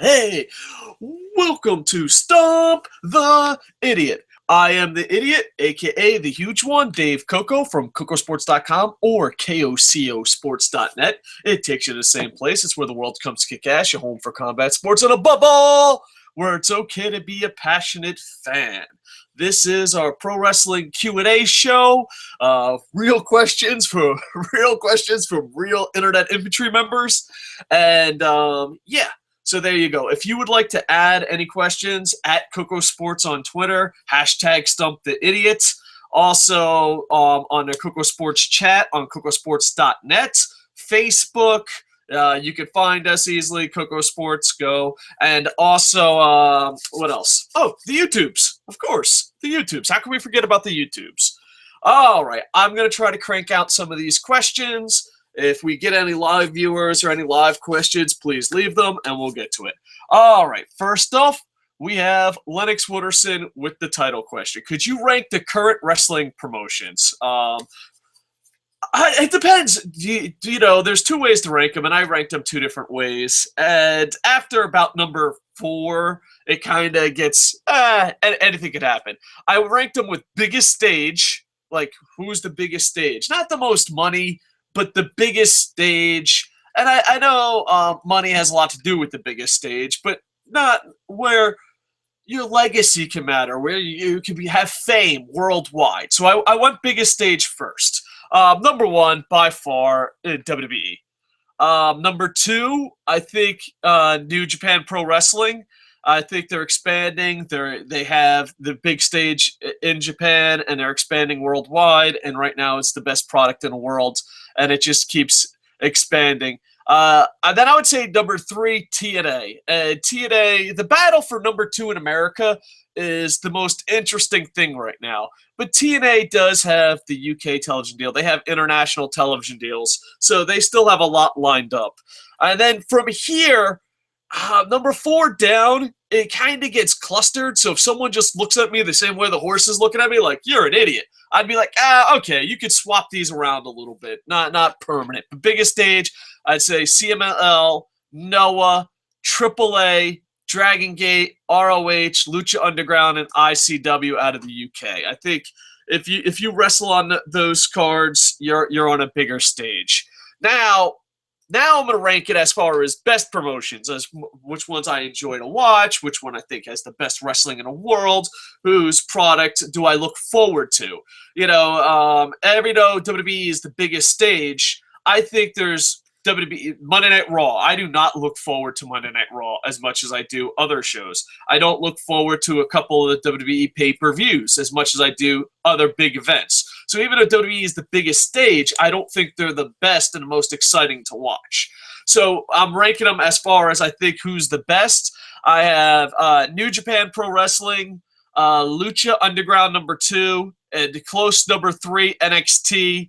Hey, welcome to Stump the Idiot. I am the idiot, aka the huge one, Dave Coco from Kocosports.com or KOCOsports.net. It takes you to the same place. It's where the world comes to kick ass. Your home for combat sports and above all, where it's okay to be a passionate fan. This is our pro wrestling Q&A show. Real questions from real internet infantry members, and yeah. So there you go. If you would like to add any questions, at Coco Sports on Twitter, hashtag Stump the Idiot. Also on the Coco Sports chat on Kocosports.net, Facebook. You can find us easily, Coco Sports Go. And also, what else? Oh, the YouTubes. Of course, the YouTubes. How can we forget about the YouTubes? All right, I'm going to try to crank out some of these questions. If we get any live viewers or any live questions, please leave them, and we'll get to it. All right, first off, we have Lennox Wooderson with the title question. Could you rank the current wrestling promotions? It depends. You know, there's two ways to rank them, and I ranked them two different ways. And after about number 4, it kind of gets, anything could happen. I ranked them with biggest stage, like who's the biggest stage? Not the most money, but the biggest stage. And I know money has a lot to do with the biggest stage, but not where your legacy can matter, where you can have fame worldwide. So I went biggest stage first. Number 1, by far, WWE. Number 2, I think New Japan Pro Wrestling. I think they're expanding. They have the big stage in Japan, and they're expanding worldwide. And right now, it's the best product in the world, and it just keeps expanding. And then I would say number 3, TNA. TNA, the battle for number 2 in America is the most interesting thing right now. But TNA does have the UK television deal. They have international television deals, so they still have a lot lined up. And then from here, number 4 down, it kind of gets clustered. So if someone just looks at me the same way the horse is looking at me, like, you're an idiot, I'd be like, okay, you could swap these around a little bit. Not permanent. The biggest stage, I'd say CMLL, Noah, AAA, Dragon Gate, ROH, Lucha Underground, and ICW out of the UK. I think if you wrestle on those cards, you're on a bigger stage. Now I'm going to rank it as far as best promotions, as which ones I enjoy to watch, which one I think has the best wrestling in the world, whose product do I look forward to. You know, every though WWE is the biggest stage, I think there's WWE Monday Night Raw. I do not look forward to Monday Night Raw as much as I do other shows. I don't look forward to a couple of the WWE pay-per-views as much as I do other big events. So even though WWE is the biggest stage, I don't think they're the best and the most exciting to watch. So I'm ranking them as far as I think who's the best. I have New Japan Pro Wrestling, Lucha Underground number 2, and close number 3, NXT.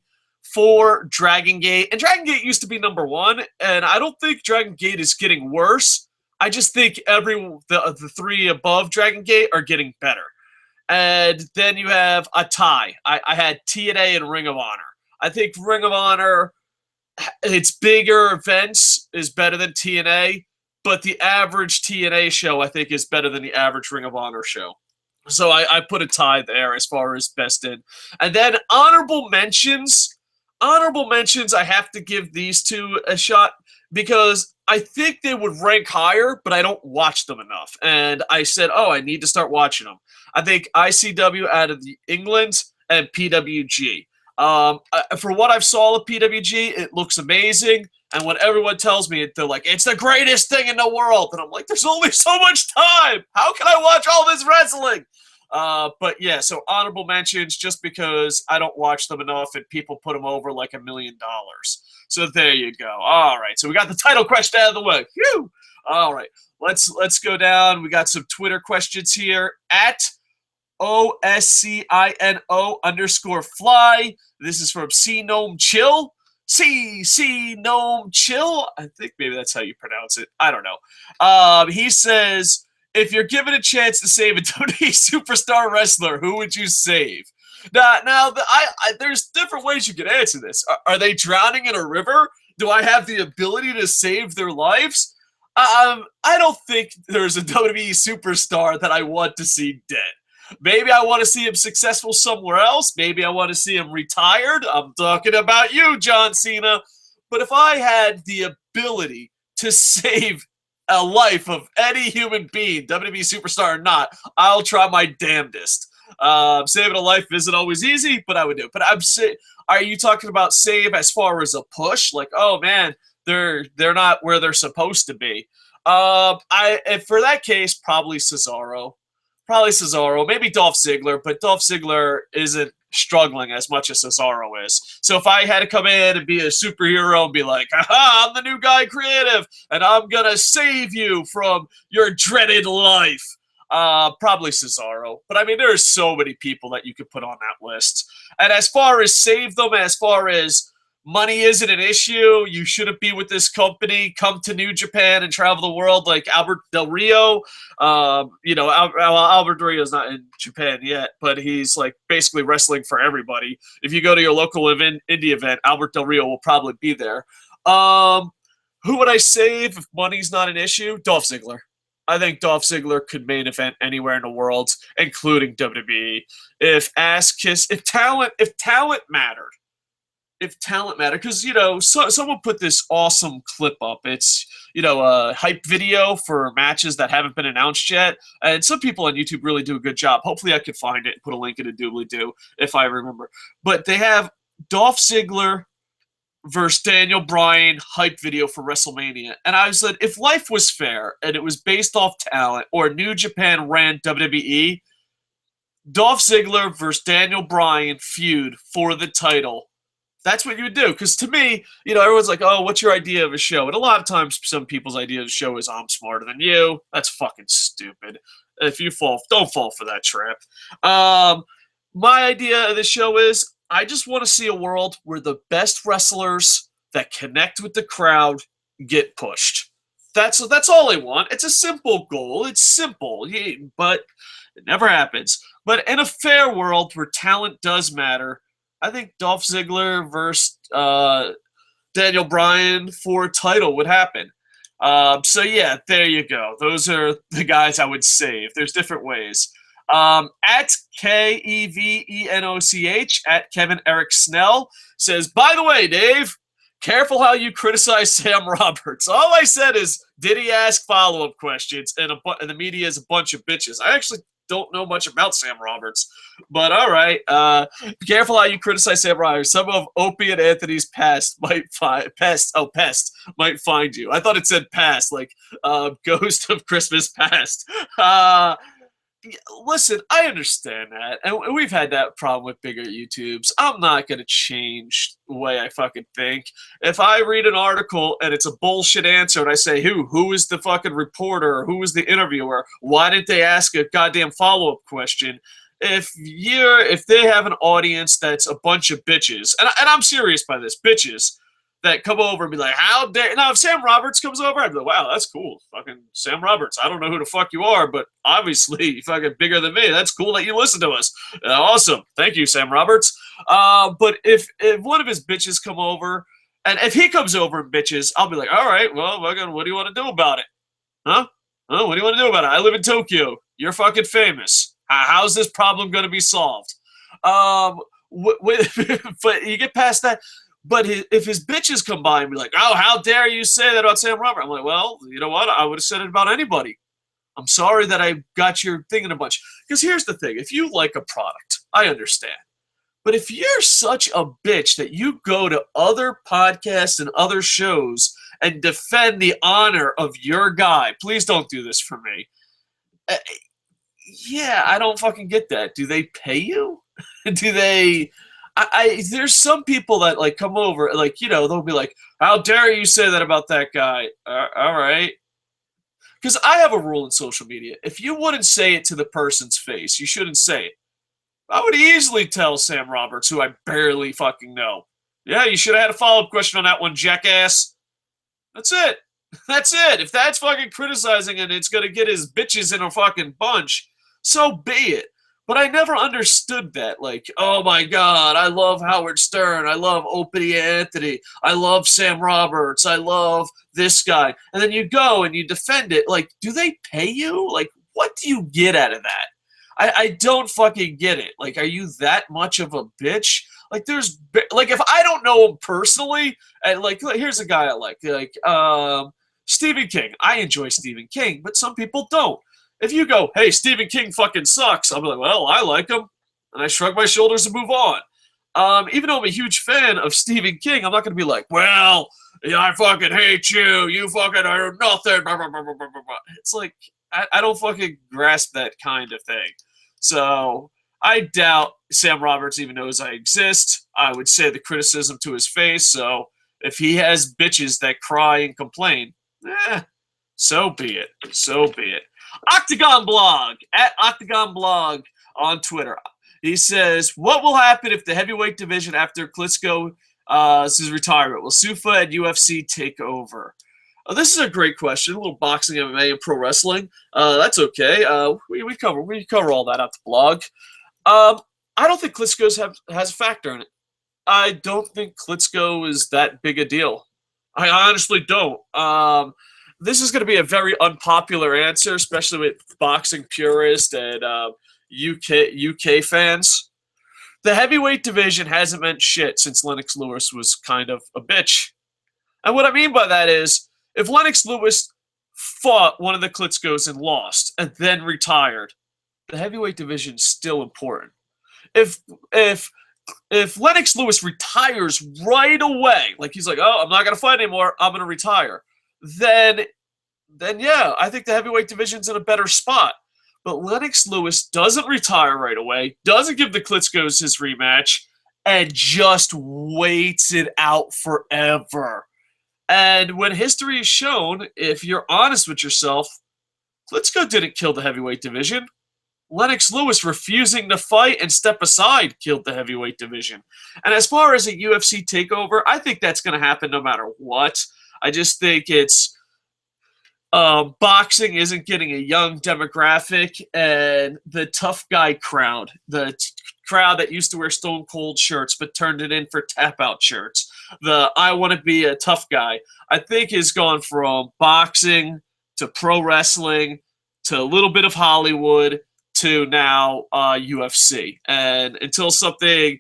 4, Dragon Gate. And Dragon Gate used to be number 1, and I don't think Dragon Gate is getting worse. I just think the 3 above Dragon Gate are getting better. And then you have a tie. I had TNA and Ring of Honor. I think Ring of Honor, its bigger events, is better than TNA, but the average TNA show, I think, is better than the average Ring of Honor show. So I put a tie there as far as best in. And then honorable mentions, I have to give these two a shot because I think they would rank higher, but I don't watch them enough. And I said, I need to start watching them. I think ICW out of England and PWG. For what I've saw of PWG, it looks amazing. And when everyone tells me it, they're like, it's the greatest thing in the world. And I'm like, there's only so much time. How can I watch all this wrestling? But yeah, so honorable mentions just because I don't watch them enough and people put them over like $1 million. So there you go. All right, so we got the title question out of the way. Phew! All right, let's go down. We got some Twitter questions here at OSCINO_fly. This is from C Gnome Chill. C Gnome Chill. I think maybe that's how you pronounce it. I don't know. He says, if you're given a chance to save a WWE superstar wrestler, who would you save? Now, there's different ways you can answer this. Are they drowning in a river? Do I have the ability to save their lives? I don't think there's a WWE superstar that I want to see dead. Maybe I want to see him successful somewhere else. Maybe I want to see him retired. I'm talking about you, John Cena. But if I had the ability to save a life of any human being, WWE superstar or not, I'll try my damnedest. Saving a life isn't always easy, but I would do it. But I'm saying, are you talking about save as far as a push? Like, oh man, they're not where they're supposed to be. And for that case, probably Cesaro. Probably Cesaro, maybe Dolph Ziggler, but Dolph Ziggler isn't struggling as much as Cesaro is. So if I had to come in and be a superhero and be like, aha, I'm the new guy creative, and I'm going to save you from your dreaded life, probably Cesaro. But I mean, there's so many people that you could put on that list. And as far as save them, as far as money isn't an issue, you shouldn't be with this company, come to New Japan and travel the world like Albert Del Rio. Albert Del Rio's not in Japan yet, but he's like basically wrestling for everybody. If you go to your local indie event, Albert Del Rio will probably be there. Who would I save if money's not an issue? Dolph Ziggler. I think Dolph Ziggler could main event anywhere in the world, including WWE. If talent mattered, because someone put this awesome clip up. It's a hype video for matches that haven't been announced yet, and some people on YouTube really do a good job. Hopefully I could find it and put a link in a doobly-doo if I remember. But they have Dolph Ziggler versus Daniel Bryan hype video for WrestleMania, and I said, if life was fair and it was based off talent, or New Japan ran WWE, Dolph Ziggler versus Daniel Bryan feud for the title. That's what you would do. Because to me, everyone's like, oh, what's your idea of a show? And a lot of times some people's idea of a show is, I'm smarter than you. That's fucking stupid. If you don't fall for that trap. My idea of the show is, I just want to see a world where the best wrestlers that connect with the crowd get pushed. That's all I want. It's a simple goal. It's simple, but it never happens. But in a fair world where talent does matter, I think Dolph Ziggler versus Daniel Bryan for a title would happen. So yeah, there you go. Those are the guys I would save. There's different ways. At KEVENOCH, at Kevin Eric Snell, says, by the way, Dave, careful how you criticize Sam Roberts. All I said is, did he ask follow-up questions? And the media is a bunch of bitches. I actually don't know much about Sam Roberts, but all right. Be careful how you criticize Sam Roberts. Some of Opie and Anthony's pest might find you. I thought it said past, like Ghost of Christmas Past. Listen, I understand that, and we've had that problem with bigger YouTubes. I'm not going to change the way I fucking think. If I read an article and it's a bullshit answer and I say, who is the fucking reporter? Who is the interviewer? Why didn't they ask a goddamn follow-up question? If they have an audience that's a bunch of bitches, and I'm serious by this, bitches, that come over and be like, how dare... Now, if Sam Roberts comes over, I'd be like, wow, that's cool. Fucking Sam Roberts. I don't know who the fuck you are, but obviously you're fucking bigger than me. That's cool that you listen to us. Awesome. Thank you, Sam Roberts. But if one of his bitches come over, and if he comes over and bitches, I'll be like, all right, well, what do you want to do about it? Huh? What do you want to do about it? I live in Tokyo. You're fucking famous. How's this problem going to be solved? But you get past that... But if his bitches come by and be like, oh, how dare you say that about Sam Roberts? I'm like, well, you know what? I would have said it about anybody. I'm sorry that I got your thing in a bunch. Because here's the thing. If you like a product, I understand. But if you're such a bitch that you go to other podcasts and other shows and defend the honor of your guy, please don't do this for me. Yeah, I don't fucking get that. Do they pay you? Do they... there's some people that like come over, like, they'll be like, how dare you say that about that guy? All right. Because I have a rule in social media. If you wouldn't say it to the person's face, you shouldn't say it. I would easily tell Sam Roberts, who I barely fucking know. Yeah, you should have had a follow-up question on that one, jackass. That's it. That's it. If that's fucking criticizing and it's going to get his bitches in a fucking bunch, so be it. But I never understood that. Like, oh my God, I love Howard Stern. I love Opie Anthony. I love Sam Roberts. I love this guy. And then you go and you defend it. Like, do they pay you? Like, what do you get out of that? I don't fucking get it. Like, are you that much of a bitch? Like, if I don't know him personally, and like, here's a guy I like Stephen King. I enjoy Stephen King, but some people don't. If you go, hey, Stephen King fucking sucks, I'll be like, well, I like him. And I shrug my shoulders and move on. Even though I'm a huge fan of Stephen King, I'm not going to be like, well, yeah, I fucking hate you. You fucking are nothing. It's like, I don't fucking grasp that kind of thing. So I doubt Sam Roberts even knows I exist. I would say the criticism to his face. So if he has bitches that cry and complain, so be it. So be it. Octagon Blog, at Octagon Blog on Twitter. He says, what will happen if the heavyweight division after Klitschko's retirement? Will Sufa and UFC take over? This is a great question. A little boxing, MMA, and pro wrestling. That's okay. We cover all that at the blog. I don't think Klitschko has a factor in it. I don't think Klitschko is that big a deal. I honestly don't. This is going to be a very unpopular answer, especially with boxing purists and UK fans. The heavyweight division hasn't meant shit since Lennox Lewis was kind of a bitch. And what I mean by that is, if Lennox Lewis fought one of the Klitschkos and lost, and then retired, the heavyweight division is still important. If Lennox Lewis retires right away, like he's like, oh, I'm not going to fight anymore, I'm going to retire, then yeah, I think the heavyweight division's in a better spot. But Lennox Lewis doesn't retire right away, doesn't give the Klitschkos his rematch, and just waits it out forever. And when history is shown, if you're honest with yourself, Klitschko didn't kill the heavyweight division. Lennox Lewis refusing to fight and step aside killed the heavyweight division. And as far as a UFC takeover, I think that's going to happen no matter what. I just think it's boxing isn't getting a young demographic, and the tough guy crowd, the crowd that used to wear Stone Cold shirts but turned it in for tap out shirts, the I want to be a tough guy, I think has gone from boxing to pro wrestling to a little bit of Hollywood to now UFC. And until something,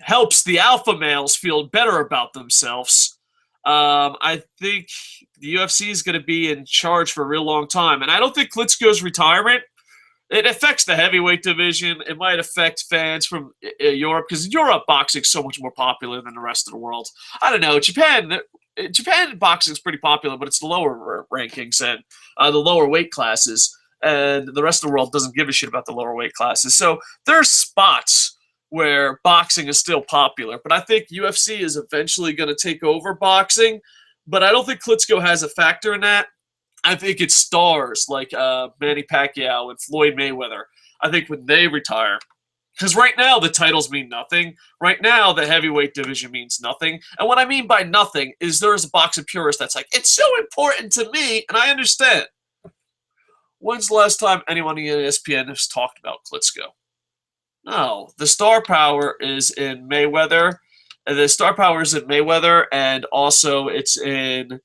helps the alpha males feel better about themselves, I think the UFC is going to be in charge for a real long time. And I don't think Klitschko's retirement, it affects the heavyweight division. It might affect fans from Europe, because in Europe, boxing is so much more popular than the rest of the world. I don't know. Japan boxing is pretty popular, but it's the lower rankings and the lower weight classes. And the rest of the world doesn't give a shit about the lower weight classes. So there are spots where boxing is still popular. But I think UFC is eventually going to take over boxing. But I don't think Klitschko has a factor in that. I think it's stars like Manny Pacquiao and Floyd Mayweather. I think when they retire, because right now the titles mean nothing. Right now the heavyweight division means nothing. And what I mean by nothing is there's a boxing purist that's like, it's so important to me, and I understand. When's the last time anyone in ESPN has talked about Klitschko? No. The star power is in Mayweather. The star power is in Mayweather, and also it's in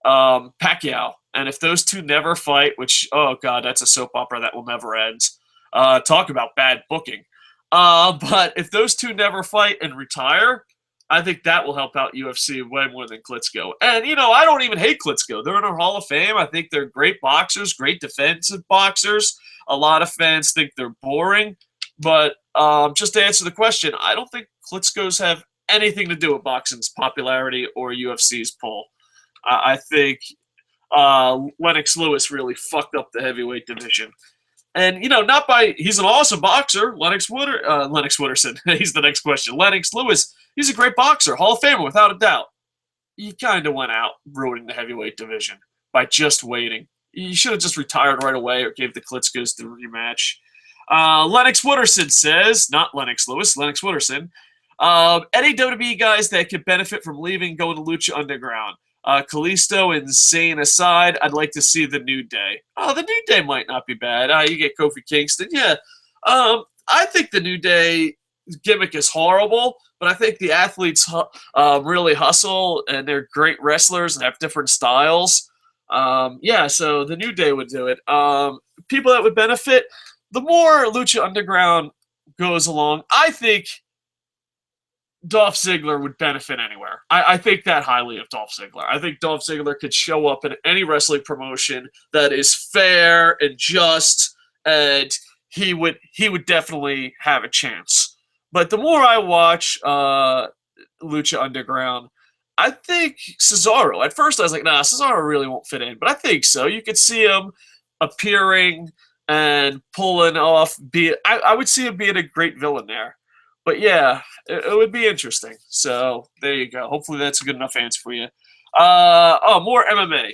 Pacquiao. And if those two never fight, which, oh God, that's a soap opera that will never end. Talk about bad booking. But if those two never fight and retire, I think that will help out UFC way more than Klitschko. And, I don't even hate Klitschko. They're in our Hall of Fame. I think they're great boxers, great defensive boxers. A lot of fans think they're boring. But just to answer the question, I don't think Klitschko's have anything to do with boxing's popularity or UFC's pull. I think Lennox Lewis really fucked up the heavyweight division. And, he's an awesome boxer. Lennox Wooderson, he's the next question. Lennox Lewis, he's a great boxer, Hall of Famer without a doubt. He kind of went out ruining the heavyweight division by just waiting. He should have just retired right away or gave the Klitschkos the rematch. Lennox Wooderson says, not Lennox Lewis, Lennox Wooderson, any WWE guys that could benefit from leaving, going to Lucha Underground. Kalisto and Zayn aside, I'd like to see the New Day. Oh, the New Day might not be bad. You get Kofi Kingston. Yeah. I think the New Day gimmick is horrible, but I think the athletes really hustle and they're great wrestlers and have different styles. Yeah, so the New Day would do it. People that would benefit, the more Lucha Underground goes along, I think Dolph Ziggler would benefit anywhere. I think that highly of Dolph Ziggler. I think Dolph Ziggler could show up in any wrestling promotion that is fair and just, and he would definitely have a chance. But the more I watch Lucha Underground, I think Cesaro. At first, I was like, nah, Cesaro really won't fit in, but I think so. You could see him appearing and pulling off. I would see him being a great villain there. But yeah, it would be interesting. So there you go. Hopefully that's a good enough answer for you. More MMA.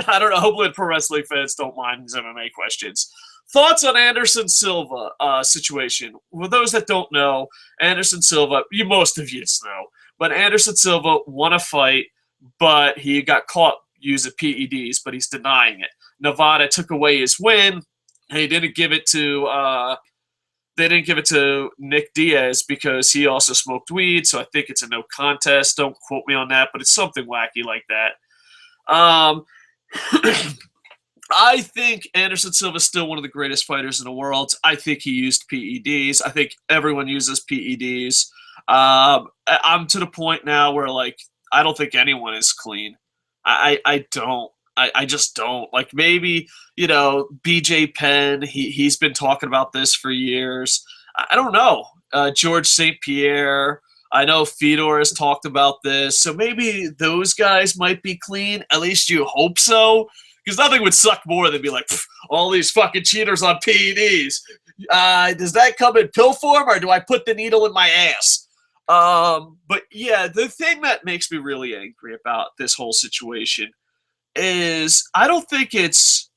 I don't know. Hopefully the pro wrestling fans don't mind these MMA questions. Thoughts on Anderson Silva situation? For those that don't know, Anderson Silva, most of you know, but Anderson Silva won a fight, but he got caught using PEDs, but he's denying it. Nevada took away his win. He didn't give it to they didn't give it to Nick Diaz because he also smoked weed, so I think it's a no contest. Don't quote me on that, but it's something wacky like that. I think Anderson Silva is still one of the greatest fighters in the world. I think he used PEDs. I think everyone uses PEDs. I'm to the point now where, like, I don't think anyone is clean. I don't. I just don't. Like, maybe, BJ Penn, he's been talking about this for years. I don't know. George St. Pierre, I know Fedor has talked about this. So maybe those guys might be clean. At least you hope so. Because nothing would suck more than be like, all these fucking cheaters on PEDs. Does that come in pill form, or do I put the needle in my ass? But yeah, the thing that makes me really angry about this whole situation is I think it sucks.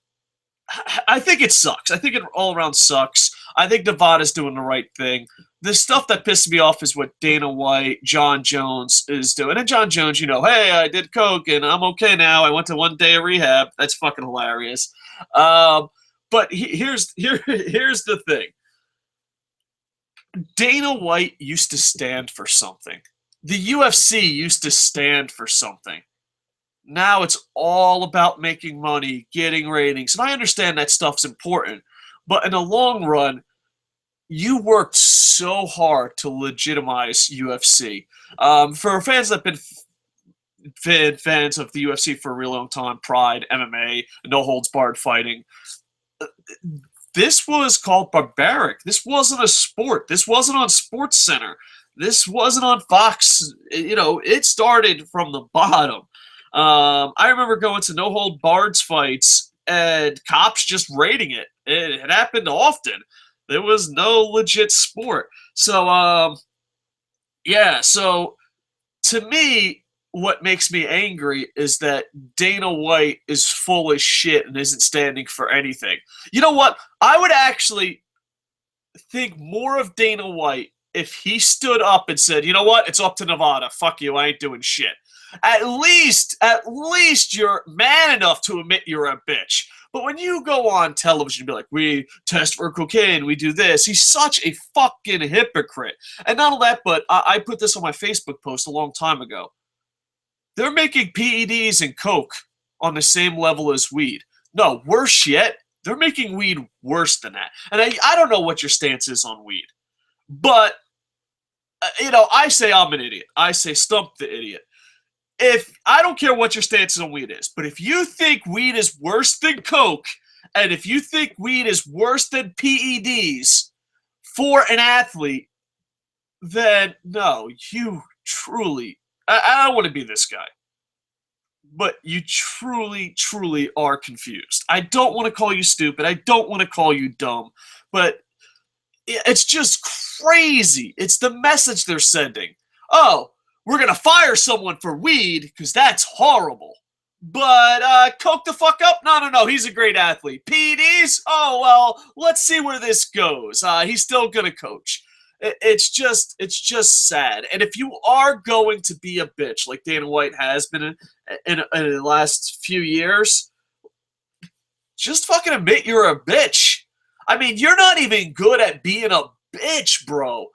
I think it all around sucks. I think Nevada's doing the right thing. The stuff that pisses me off is what Dana White, John Jones is doing. And John Jones, hey, I did coke and I'm okay now. I went to 1 day of rehab. That's fucking hilarious. But here's the thing. Dana White used to stand for something. The UFC used to stand for something. Now it's all about making money, getting ratings. And I understand that stuff's important. But in the long run, you worked so hard to legitimize UFC. For fans that have been fans of the UFC for a real long time, Pride, MMA, no holds barred fighting, this was called barbaric. This wasn't a sport. This wasn't on Sports Center. This wasn't on Fox. It started from the bottom. I remember going to no hold barred fights and cops just raiding it. It happened often. There was no legit sport. So, so to me, what makes me angry is that Dana White is full of shit and isn't standing for anything. You know what? I would actually think more of Dana White if he stood up and said, you know what? It's up to Nevada. Fuck you. I ain't doing shit. At least you're man enough to admit you're a bitch. But when you go on television and be like, we test for cocaine, we do this, he's such a fucking hypocrite. And not only that, but I put this on my Facebook post a long time ago. They're making PEDs and coke on the same level as weed. No, worse yet, they're making weed worse than that. And I don't know what your stance is on weed. But, I say I'm an idiot. I say Stump the Idiot. I don't care what your stance on weed is, but if you think weed is worse than coke, and if you think weed is worse than PEDs for an athlete, then no, you truly, I don't want to be this guy, but you truly, truly are confused. I don't want to call you stupid. I don't want to call you dumb, but it's just crazy. It's the message they're sending. Oh, we're going to fire someone for weed because that's horrible. But coke the fuck up? No. He's a great athlete. PEDs? Oh, well, let's see where this goes. He's still going to coach. It's just sad. And if you are going to be a bitch like Dana White has been in the last few years, just fucking admit you're a bitch. I mean, you're not even good at being a bitch, bro.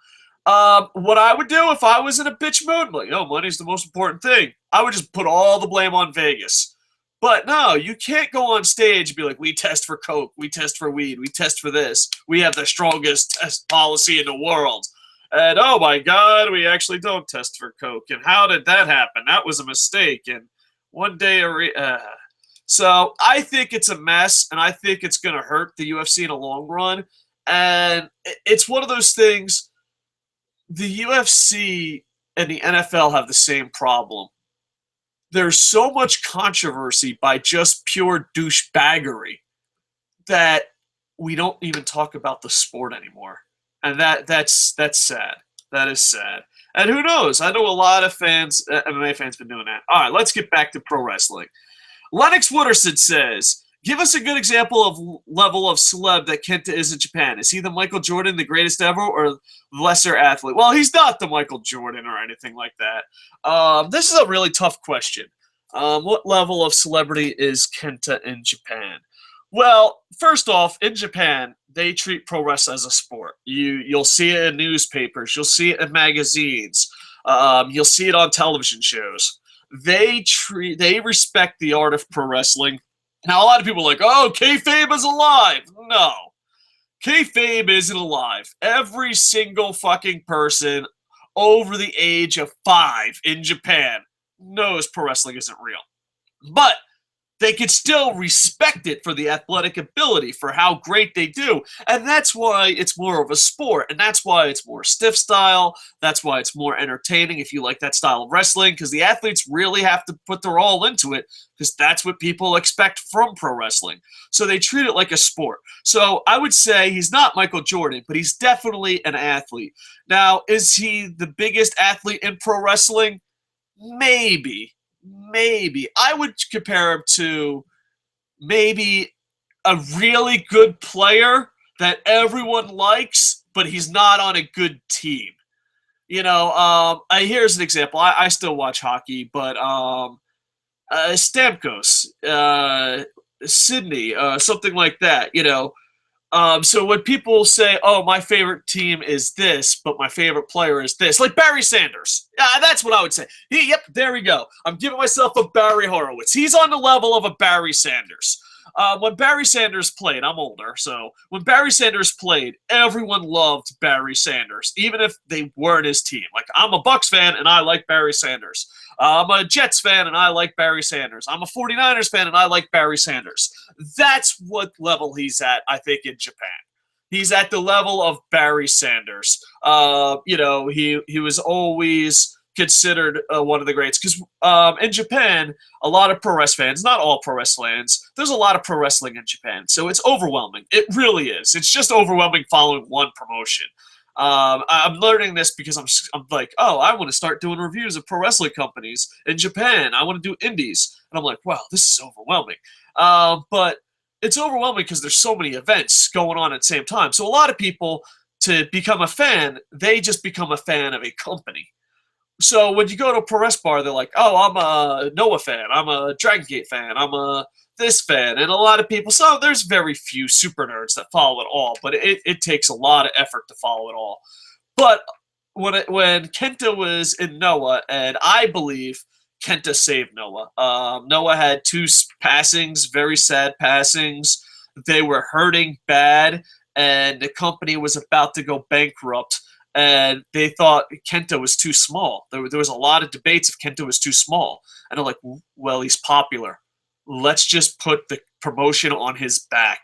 What I would do if I was in a bitch mood, I'm like, oh, money's the most important thing. I would just put all the blame on Vegas. But no, you can't go on stage and be like, we test for coke, we test for weed, we test for this. We have the strongest test policy in the world. And oh my God, we actually don't test for coke. And how did that happen? That was a mistake. And one day, so I think it's a mess, and I think it's going to hurt the UFC in the long run. And it's one of those things. The UFC and the NFL have the same problem. There's so much controversy by just pure douchebaggery that we don't even talk about the sport anymore, and that's sad. That is sad. And who knows? I know a lot of fans, MMA fans, been doing that. All right, let's get back to pro wrestling. Lennox Wooderson says, give us a good example of level of celeb that Kenta is in Japan. Is he the Michael Jordan, the greatest ever, or lesser athlete? Well, he's not the Michael Jordan or anything like that. This is a really tough question. What level of celebrity is Kenta in Japan? Well, first off, in Japan, they treat pro wrestling as a sport. You'll see it in newspapers. You'll see it in magazines. You'll see it on television shows. They respect the art of pro wrestling. Now, a lot of people are like, oh, kayfabe is alive. No. Kayfabe isn't alive. Every single fucking person over the age of 5 in Japan knows pro wrestling isn't real. But they could still respect it for the athletic ability, for how great they do. And that's why it's more of a sport. And that's why it's more stiff style. That's why it's more entertaining if you like that style of wrestling, because the athletes really have to put their all into it, because that's what people expect from pro wrestling. So they treat it like a sport. So I would say he's not Michael Jordan, but he's definitely an athlete. Now, is he the biggest athlete in pro wrestling? Maybe. I would compare him to maybe a really good player that everyone likes, but he's not on a good team. Here's an example. I still watch hockey, but Stamkos, Sydney, something like that, So when people say, oh, my favorite team is this, but my favorite player is this, like Barry Sanders. That's what I would say. Yep, there we go. I'm giving myself a Barry Horowitz. He's on the level of a Barry Sanders. When Barry Sanders played, I'm older, so when Barry Sanders played, everyone loved Barry Sanders, even if they weren't his team. Like, I'm a Bucks fan, and I like Barry Sanders. I'm a Jets fan, and I like Barry Sanders. I'm a 49ers fan, and I like Barry Sanders. That's what level he's at, I think, in Japan. He's at the level of Barry Sanders. He was always considered one of the greats. Because in Japan, a lot of pro wrestling fans, not all pro wrestling fans, there's a lot of pro wrestling in Japan. So it's overwhelming. It really is. It's just overwhelming following one promotion. I'm learning this because I'm like, oh, I want to start doing reviews of pro wrestling companies in Japan. I want to do indies. And I'm like, wow, this is overwhelming. But it's overwhelming because there's so many events going on at the same time. So a lot of people, to become a fan, they just become a fan of a company. So when you go to a pro wrestling bar, they're like, oh, I'm a Noah fan. I'm a Dragon Gate fan. I'm a this fan. And a lot of people, so there's very few super nerds that follow it all, but it takes a lot of effort to follow it all. But when Kenta was in Noah, and I believe Kenta saved Noah. Noah had 2 passings, very sad passings. They were hurting bad, and the company was about to go bankrupt. And they thought Kenta was too small. There was a lot of debates if Kenta was too small. And they're like, well, he's popular. Let's just put the promotion on his back.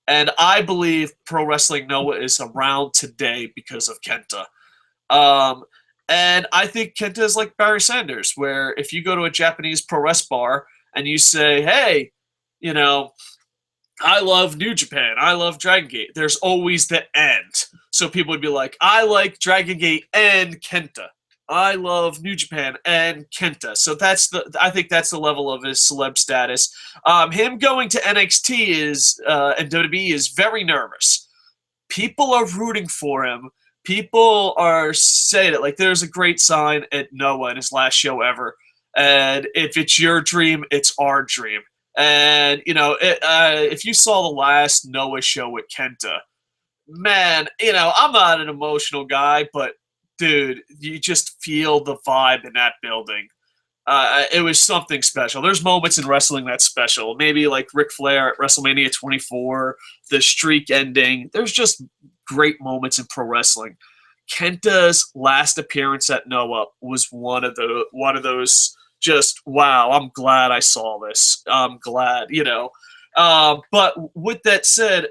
And I believe Pro Wrestling Noah is around today because of Kenta. And I think Kenta is like Barry Sanders, where if you go to a Japanese pro wrestling bar and you say, hey, I love New Japan, I love Dragon Gate, there's always the end. So people would be like, I like Dragon Gate and Kenta. I love New Japan and Kenta. So I think that's the level of his celeb status. Him going to NXT and WWE is very nervous. People are rooting for him, people are saying it like there's a great sign at Noah in his last show ever, and if it's your dream, it's our dream. And if you saw the last Noah show with Kenta, man, I'm not an emotional guy, but dude, you just feel the vibe in that building. It was something special. There's moments in wrestling that's special. Maybe like Ric Flair at WrestleMania 24, the streak ending. There's just great moments in pro wrestling. Kenta's last appearance at Noah was one of those. Just wow! I'm glad I saw this. I'm glad. But with that said,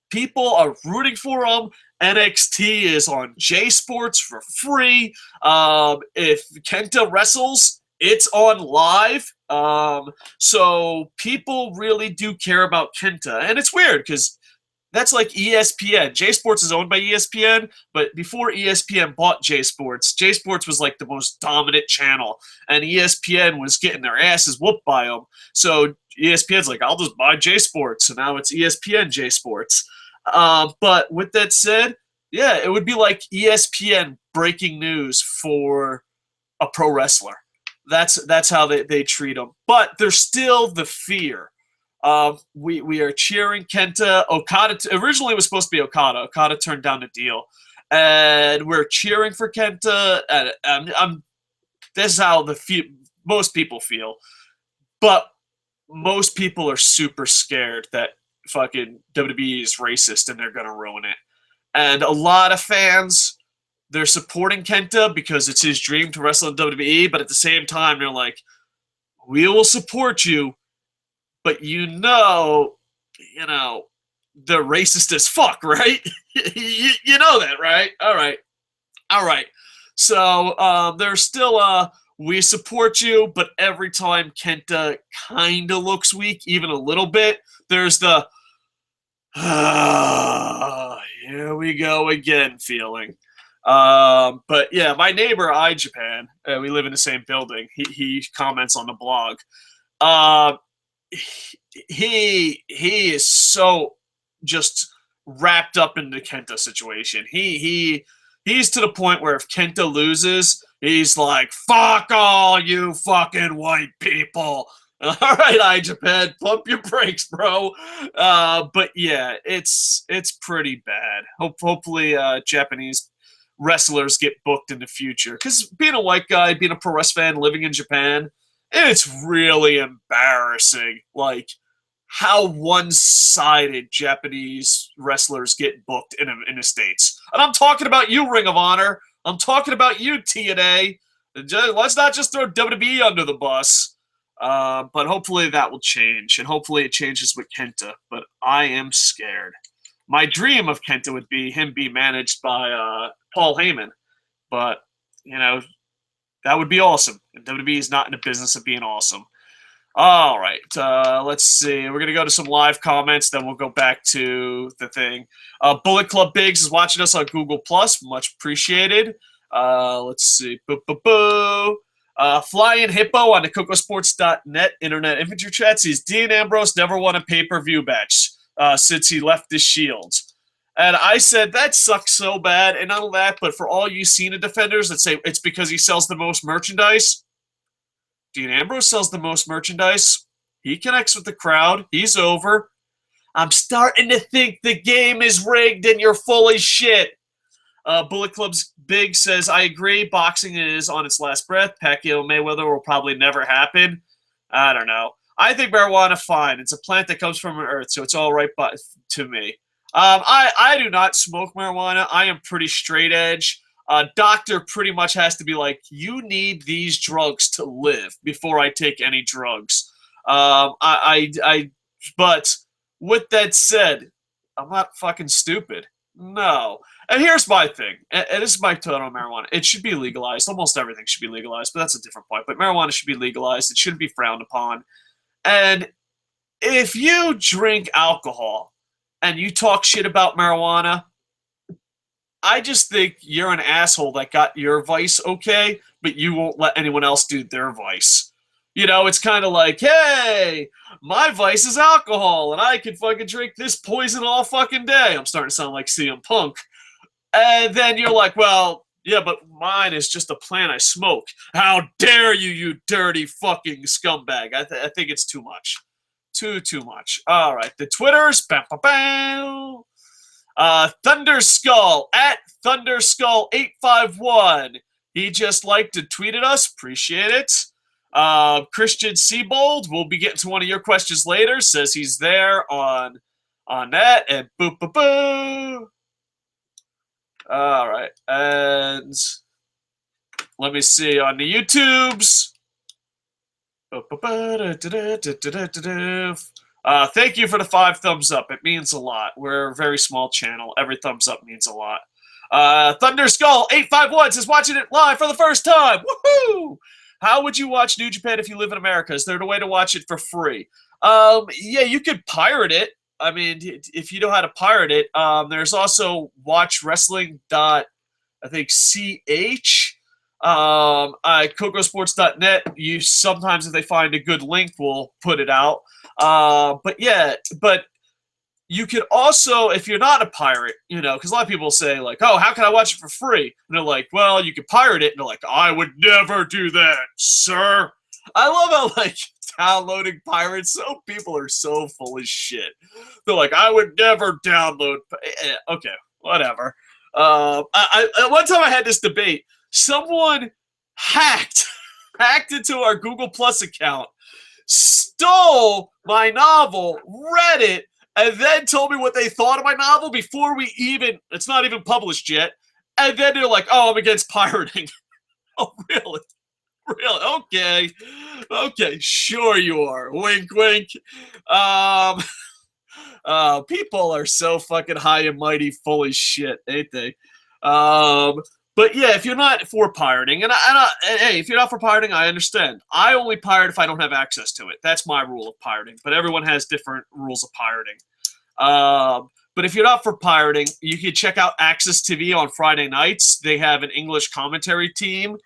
people are rooting for him. NXT is on J Sports for free. If Kenta wrestles, it's on live. So people really do care about Kenta. And it's weird because that's like ESPN. J Sports is owned by ESPN, but before ESPN bought J Sports was like the most dominant channel, and ESPN was getting their asses whooped by them. So ESPN's like, I'll just buy J Sports. So now it's ESPN J Sports. But with that said, yeah, it would be like ESPN breaking news for a pro wrestler. That's how they treat them. But there's still the fear. We are cheering Kenta. Okada originally was supposed to be Okada. Okada turned down the deal, and we're cheering for Kenta. And this is how most people feel, but most people are super scared that fucking WWE is racist and they're gonna ruin it. And a lot of fans, they're supporting Kenta because it's his dream to wrestle in WWE, but at the same time, they're like, we will support you, but they're racist as fuck, right? you know that, right? All right. So there's still we support you, but every time Kenta kind of looks weak, even a little bit, there's the here we go again feeling. But yeah, my neighbor iJapan, we live in the same building. He comments on the blog. He is so just wrapped up in the Kenta situation. He's to the point where if Kenta loses, he's like, fuck all you fucking white people. All right, iJapan, pump your brakes, bro. But yeah, it's pretty bad. Hopefully, Japanese wrestlers get booked in the future. Because being a white guy, being a pro wrestling fan, living in Japan, it's really embarrassing. Like how one-sided Japanese wrestlers get booked in the States. And I'm talking about you, Ring of Honor. I'm talking about you, TNA. Let's not just throw WWE under the bus. But hopefully that will change, and hopefully it changes with Kenta. But I am scared. My dream of Kenta would be him be managed by Paul Heyman. But, that would be awesome. And WWE is not in the business of being awesome. All right, let's see. We're going to go to some live comments, then we'll go back to the thing. Bullet Club Biggs is watching us on Google+. Much appreciated. Let's see. Boo. Flying Hippo on the Kocosports.net internet infantry chat says Dean Ambrose never won a pay-per-view match since he left the Shield. And I said, that sucks so bad, and not only that, but for all you Cena defenders that say it's because he sells the most merchandise, Dean Ambrose sells the most merchandise. He connects with the crowd. He's over. I'm starting to think the game is rigged and you're full of shit. Bullet Club's Big says, I agree. Boxing is on its last breath. Pacquiao Mayweather will probably never happen. I don't know. I think marijuana fine. It's a plant that comes from Earth, so it's all right to me. I do not smoke marijuana. I am pretty straight edge. Doctor pretty much has to be like, you need these drugs to live before I take any drugs. But with that said, I'm not fucking stupid. No. And here's my thing. And this is my thought on marijuana. It should be legalized. Almost everything should be legalized, but that's a different point. But marijuana should be legalized. It shouldn't be frowned upon. And if you drink alcohol and you talk shit about marijuana, I just think you're an asshole that got your vice okay, but you won't let anyone else do their vice. It's kind of like, hey, my vice is alcohol, and I can fucking drink this poison all fucking day. I'm starting to sound like CM Punk. And then you're like, well, yeah, but mine is just a plant I smoke. How dare you, you dirty fucking scumbag. I think it's too much. Too much. All right, the Twitters. Bam, bam, bam. Thunderskull at Thunderskull851. He just liked to tweet at us. Appreciate it. Christian Seabold, we'll be getting to one of your questions later. Says he's there on that. And boop, boop, boo. All right. And let me see on the YouTubes. Thank you for the 5 thumbs up. It means a lot. We're a very small channel. Every thumbs up means a lot. Thunderskull851 says, watching it live for the first time. Woohoo! How would you watch New Japan if you live in America? Is there a way to watch it for free? Yeah, you could pirate it. I mean, if you know how to pirate it, there's also watchwrestling.ch. Kocosports.net. You sometimes, if they find a good link, will put it out. But you could also, if you're not a pirate, because a lot of people say like, oh, how can I watch it for free? And they're like, well, you could pirate it. And they're like, I would never do that, sir. I love how like downloading pirates. So people are so full of shit. They're like, I would never download. Okay, whatever. One time I had this debate. Someone hacked into our Google Plus account, stole my novel, read it, and then told me what they thought of my novel before it's not even published yet. And then they're like, oh, I'm against pirating. Oh, really? Really? Okay, sure you are. Wink, wink. People are so fucking high and mighty full of shit, ain't they? But yeah, if you're not for pirating, hey, if you're not for pirating, I understand. I only pirate if I don't have access to it. That's my rule of pirating. But everyone has different rules of pirating. But if you're not for pirating, you can check out Access TV on Friday nights. They have an English commentary team.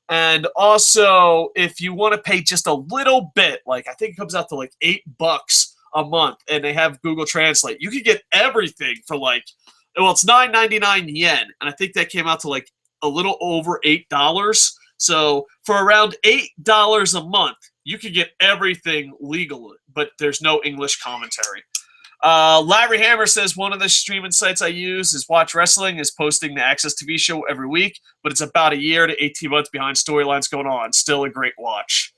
And also, if you want to pay just a little bit, like I think it comes out to like $8 a month, and they have Google Translate, you can get everything for like, well, it's 9.99 yen, and I think that came out to like a little over $8. So for around $8 a month, you can get everything legal, but there's no English commentary. Larry Hammer says, one of the streaming sites I use is Watch Wrestling, is posting the Access TV show every week, but it's about a year to 18 months behind storylines going on. Still a great watch.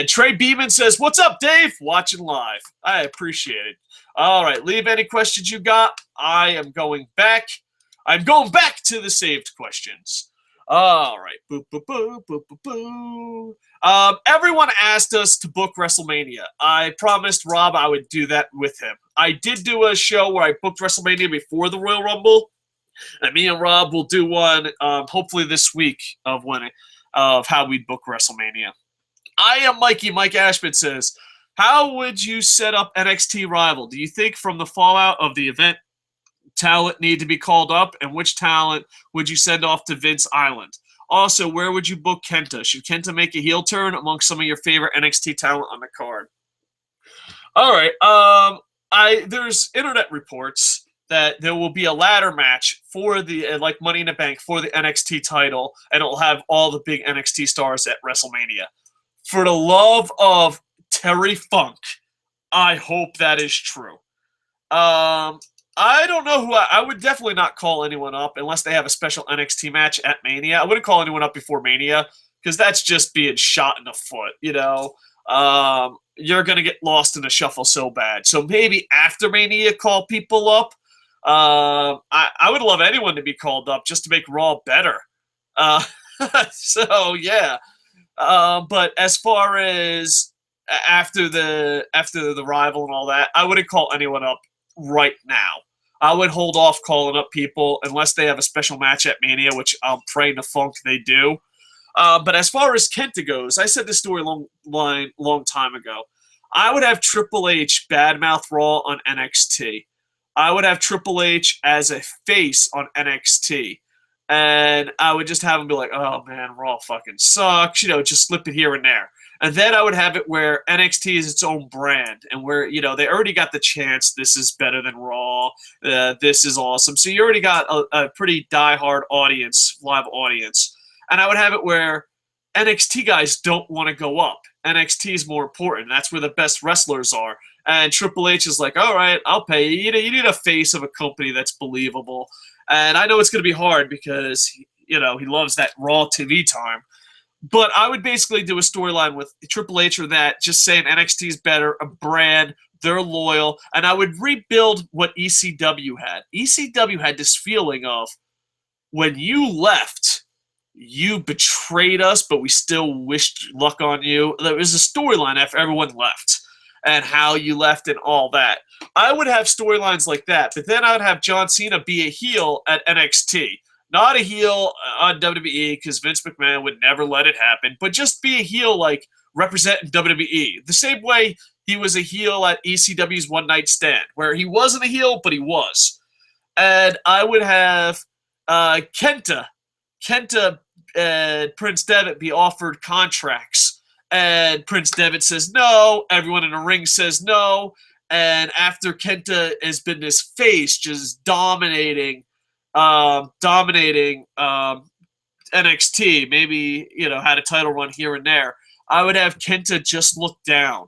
Trey Beeman says, what's up, Dave? Watching live. I appreciate it. All right, leave any questions you got. I'm going back to the saved questions. All right. Boop, boop, boop, boop, boop, boop. Everyone asked us to book WrestleMania. I promised Rob I would do that with him. I did do a show where I booked WrestleMania before the Royal Rumble, and me and Rob will do one hopefully this week of how we'd book WrestleMania. I am Mikey. Mike Ashman says, how would you set up NXT Rival? Do you think from the fallout of the event, talent need to be called up, and which talent would you send off to Vince Island? Also, where would you book Kenta? Should Kenta make a heel turn amongst some of your favorite NXT talent on the card? All right. There's internet reports that there will be a ladder match for the like Money in the Bank for the NXT title, and it'll have all the big NXT stars at WrestleMania. For the love of Terry Funk, I hope that is true. I don't know who I would definitely not call anyone up unless they have a special NXT match at Mania. I wouldn't call anyone up before Mania because that's just being shot in the foot, You're going to get lost in the shuffle so bad. So maybe after Mania, call people up. I would love anyone to be called up just to make Raw better. So, yeah. But as far as after the rival and all that, I wouldn't call anyone up right now. I would hold off calling up people unless they have a special match at Mania, which I'm praying to Funk they do. But as far as Kenta goes, I said this story long time ago. I would have Triple H badmouth Raw on NXT. I would have Triple H as a face on NXT. And I would just have him be like, oh, man, Raw fucking sucks. Just slip it here and there. And then I would have it where NXT is its own brand, and where, you know, they already got the chance, this is better than Raw, this is awesome. So you already got a pretty diehard audience, live audience. And I would have it where NXT guys don't want to go up. NXT is more important. That's where the best wrestlers are. And Triple H is like, all right, I'll pay you. You need a face of a company that's believable. And I know it's going to be hard because, you know, he loves that Raw TV time. But I would basically do a storyline with Triple H or that, just saying NXT is better, a brand, they're loyal, and I would rebuild what ECW had. ECW had this feeling of, when you left, you betrayed us, but we still wished luck on you. There was a storyline after everyone left, and how you left and all that. I would have storylines like that, but then I would have John Cena be a heel at NXT. Not a heel on WWE, because Vince McMahon would never let it happen, but just be a heel, like, representing WWE. The same way he was a heel at ECW's One Night Stand, where he wasn't a heel, but he was. And I would have Kenta and Prince Devitt be offered contracts. And Prince Devitt says no, everyone in the ring says no, and after Kenta has been this face just dominating NXT, maybe, you know, had a title run here and there, I would have Kenta just look down,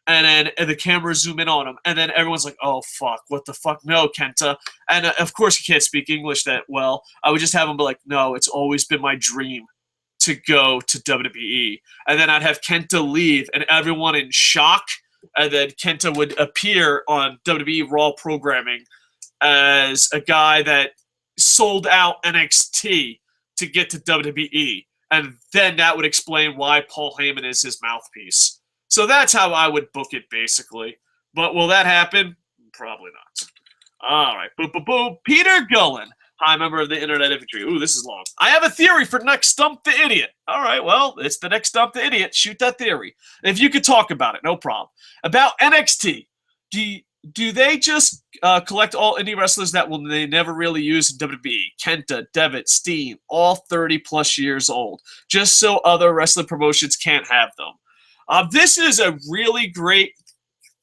and then the camera zoom in on him, and then everyone's like, oh, fuck, what the fuck, no, Kenta. And of course he can't speak English that well. I would just have him be like, no, it's always been my dream to go to WWE. And then I'd have Kenta leave, and everyone in shock, and then Kenta would appear on WWE Raw programming as a guy that sold out NXT to get to WWE, and then that would explain why Paul Heyman is his mouthpiece. So that's how I would book it, basically. But will that happen? Probably not. All right, boop, boop, boop. Peter Gullen. Hi, member of the Internet Infantry. Ooh, this is long. I have a theory for next Stump the Idiot. All right, well, it's the next Stump the Idiot. Shoot that theory. If you could talk about it, no problem. About NXT, do they just collect all indie wrestlers that they never really use in WWE? Kenta, Devitt, Steen, all 30-plus years old, just so other wrestling promotions can't have them. This is a really great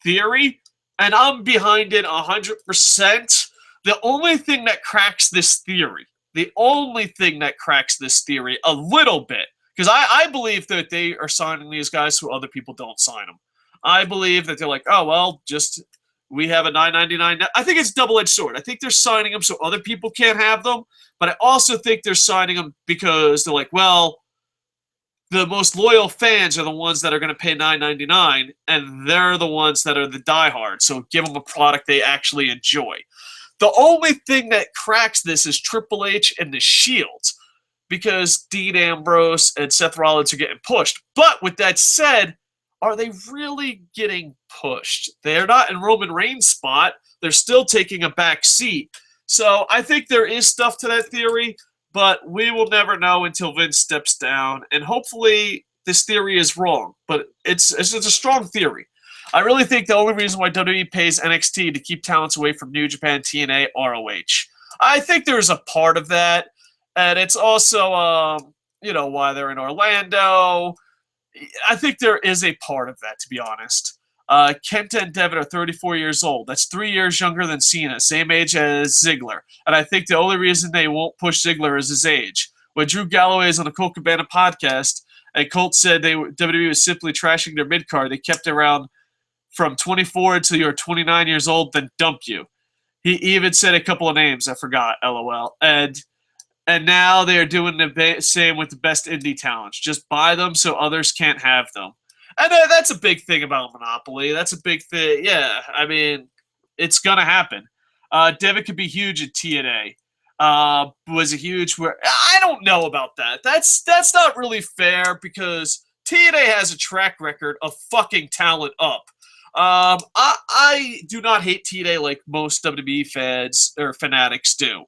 theory, and I'm behind it 100%. The only thing that cracks this theory a little bit, because I believe that they are signing these guys so other people don't sign them. I believe that they're like, oh, well, just... we have a $9.99. I think it's a double-edged sword. I think they're signing them so other people can't have them, but I also think they're signing them because they're like, well, the most loyal fans are the ones that are going to pay $9.99, and they're the ones that are the diehards, so give them a product they actually enjoy. The only thing that cracks this is Triple H and the Shield, because Dean Ambrose and Seth Rollins are getting pushed. But with that said, are they really getting pushed? They're not in Roman Reigns' spot. They're still taking a back seat. So I think there is stuff to that theory, but we will never know until Vince steps down. And hopefully this theory is wrong, but it's a strong theory. I really think the only reason why WWE pays NXT to keep talents away from New Japan, TNA, ROH. I think there's a part of that, and it's also, you know, why they're in Orlando. I think there is a part of that, to be honest. Kenta and Devitt are 34 years old. That's 3 years younger than Cena, same age as Ziggler. And I think the only reason they won't push Ziggler is his age. When Drew Galloway is on the Colt Cabana podcast, and Colt said WWE was simply trashing their mid-card, they kept it around from 24 until you're 29 years old, then dump you. He even said a couple of names. I forgot, LOL. And now they're doing the same with the best indie talents. Just buy them so others can't have them. And that's a big thing about Monopoly. That's a big thing. Yeah, I mean, it's going to happen. Devitt could be huge at TNA. Was a huge... I don't know about that. That's not really fair because TNA has a track record of fucking talent up. I do not hate TNA like most WWE fans or fanatics do.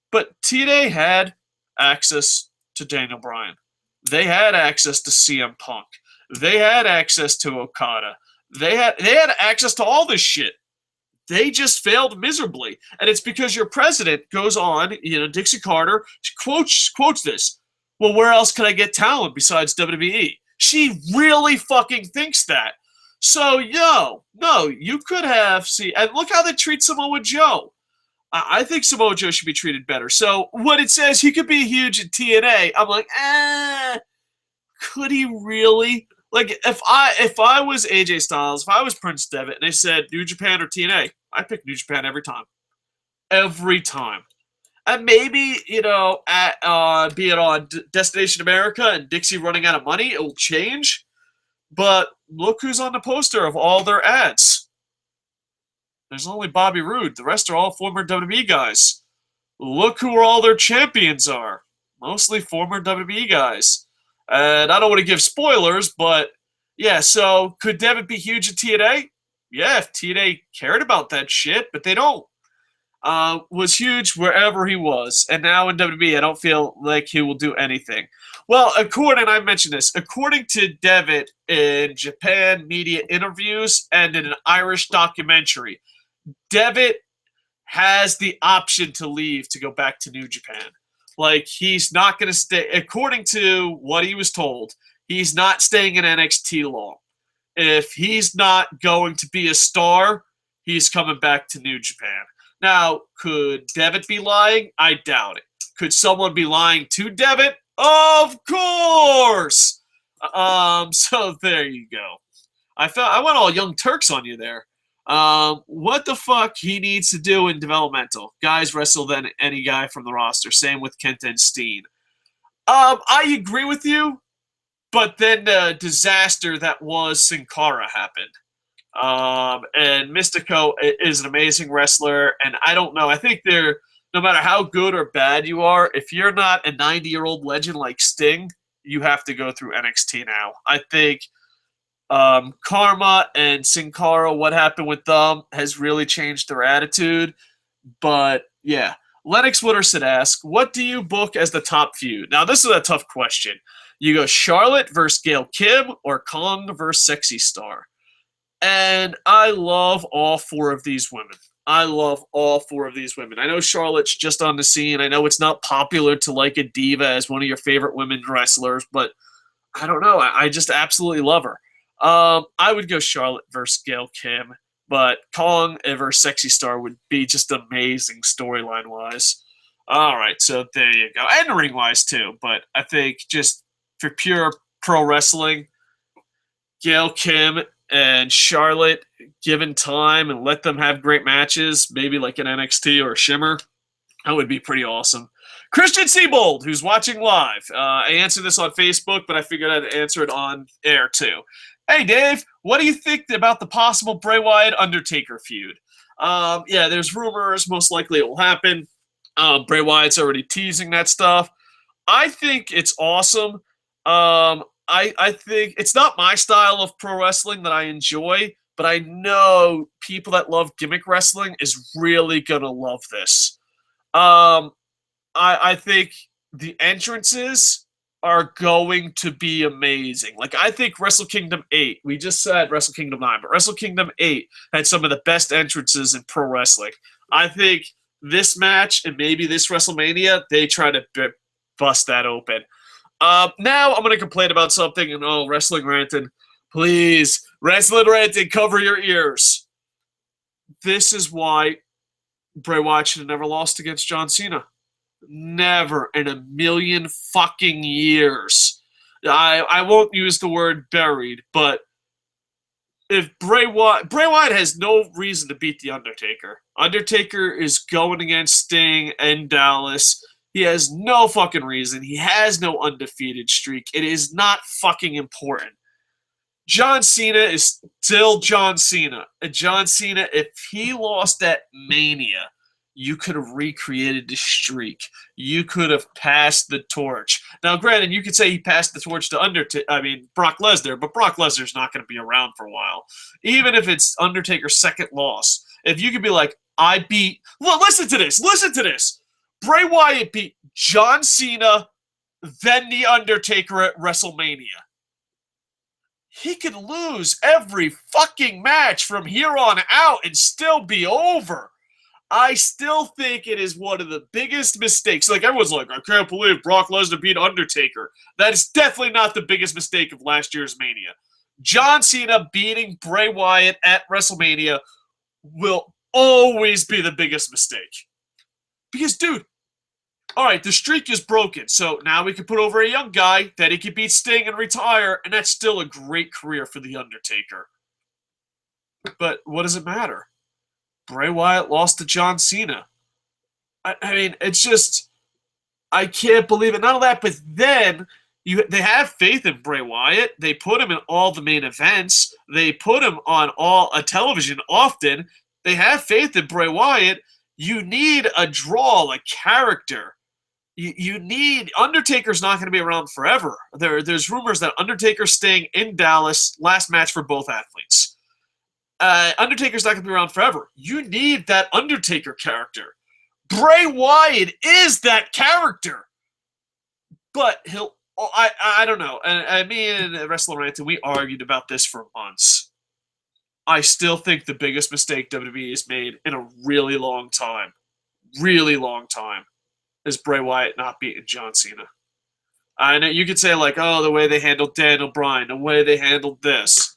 But TNA had access to Daniel Bryan. They had access to CM Punk. They had access to Okada. They had access to all this shit. They just failed miserably. And it's because your president goes on, you know, Dixie Carter, quotes this. Well, where else can I get talent besides WWE? She really fucking thinks that. So, no, you could have, see, and look how they treat Samoa Joe. I think Samoa Joe should be treated better. So, when it says he could be huge in TNA, I'm like, could he really? Like, if I was AJ Styles, if I was Prince Devitt, and they said New Japan or TNA, I pick New Japan every time. Every time. And maybe, be it on Destination America and Dixie running out of money, it'll change. But look who's on the poster of all their ads. There's only Bobby Roode. The rest are all former WWE guys. Look who all their champions are. Mostly former WWE guys. And I don't want to give spoilers, but yeah, so could Devitt be huge in TNA? Yeah, if TNA cared about that shit, but they don't. Was huge wherever he was. And now in WWE, I don't feel like he will do anything. Well, I mentioned this, according to Devitt in Japan media interviews and in an Irish documentary, Devitt has the option to leave to go back to New Japan. Like, he's not going to stay, according to what he was told, he's not staying in NXT long. If he's not going to be a star, he's coming back to New Japan. Now, could Devitt be lying? I doubt it. Could someone be lying to Devitt? Of course! So there you go. I went all Young Turks on you there. What the fuck he needs to do in developmental? Guys wrestle than any guy from the roster. Same with Kenta and Steen. I agree with you, but then the disaster that was Sin Cara happened. And Mystico is an amazing wrestler, and I don't know. I think no matter how good or bad you are, if you're not a 90-year-old legend like Sting, you have to go through NXT now. I think Karma and Sin Cara, what happened with them has really changed their attitude. But yeah, Lennox Wooderson asks, what do you book as the top feud? Now, this is a tough question. You go Charlotte versus Gail Kim or Kong versus Sexy Star. And I love all four of these women. I love all four of these women. I know Charlotte's just on the scene. I know it's not popular to like a diva as one of your favorite women wrestlers, but I don't know. I just absolutely love her. I would go Charlotte versus Gail Kim, but Kong versus Sexy Star would be just amazing storyline-wise. All right, so there you go. And ring-wise, too. But I think just for pure pro wrestling, Gail Kim and Charlotte, given time and let them have great matches, maybe like an NXT or a Shimmer, that would be pretty awesome. Christian Siebold, who's watching live. I answered this on Facebook, but I figured I'd answer it on air too. Hey, Dave, what do you think about the possible Bray Wyatt-Undertaker feud? Yeah, there's rumors. Most likely it will happen. Bray Wyatt's already teasing that stuff. I think it's awesome. I think it's not my style of pro wrestling that I enjoy, but I know people that love gimmick wrestling is really going to love this. I think the entrances are going to be amazing. Like, I think Wrestle Kingdom 8, we just said Wrestle Kingdom 9, but Wrestle Kingdom 8 had some of the best entrances in pro wrestling. I think this match and maybe this WrestleMania, they try to bust that open. Now I'm going to complain about something, and Wrestling Ranting. Please, Wrestling Ranting, cover your ears. This is why Bray Wyatt should have never lost against John Cena. Never in a million fucking years. I won't use the word buried, but if Bray Wyatt has no reason to beat The Undertaker. Undertaker is going against Sting and Dallas. He has no fucking reason. He has no undefeated streak. It is not fucking important. John Cena is still John Cena. And John Cena, if he lost at Mania, you could have recreated the streak. You could have passed the torch. Now, granted, you could say he passed the torch to Brock Lesnar, but Brock Lesnar's not going to be around for a while. Even if it's Undertaker's second loss. If you could be like, listen to this. Bray Wyatt beat John Cena, then The Undertaker at WrestleMania. He could lose every fucking match from here on out and still be over. I still think it is one of the biggest mistakes. Like, everyone's like, I can't believe Brock Lesnar beat Undertaker. That is definitely not the biggest mistake of last year's Mania. John Cena beating Bray Wyatt at WrestleMania will always be the biggest mistake. Because, dude, all right, the streak is broken, so now we can put over a young guy that he can beat Sting and retire, and that's still a great career for The Undertaker. But what does it matter? Bray Wyatt lost to John Cena. I mean, it's just, I can't believe it. Not only that, but then they have faith in Bray Wyatt. They put him in all the main events. They put him on all television often. They have faith in Bray Wyatt. You need a draw, a character. You need Undertaker's not going to be around forever. There's rumors that Undertaker's staying in Dallas, last match for both athletes. Undertaker's not going to be around forever. You need that Undertaker character. Bray Wyatt is that character. But I don't know. And me and Wrestler Ranton, we argued about this for months. I still think the biggest mistake WWE has made in a really long time, is Bray Wyatt not beating John Cena. I know you could say, like, oh, the way they handled Daniel Bryan, the way they handled this.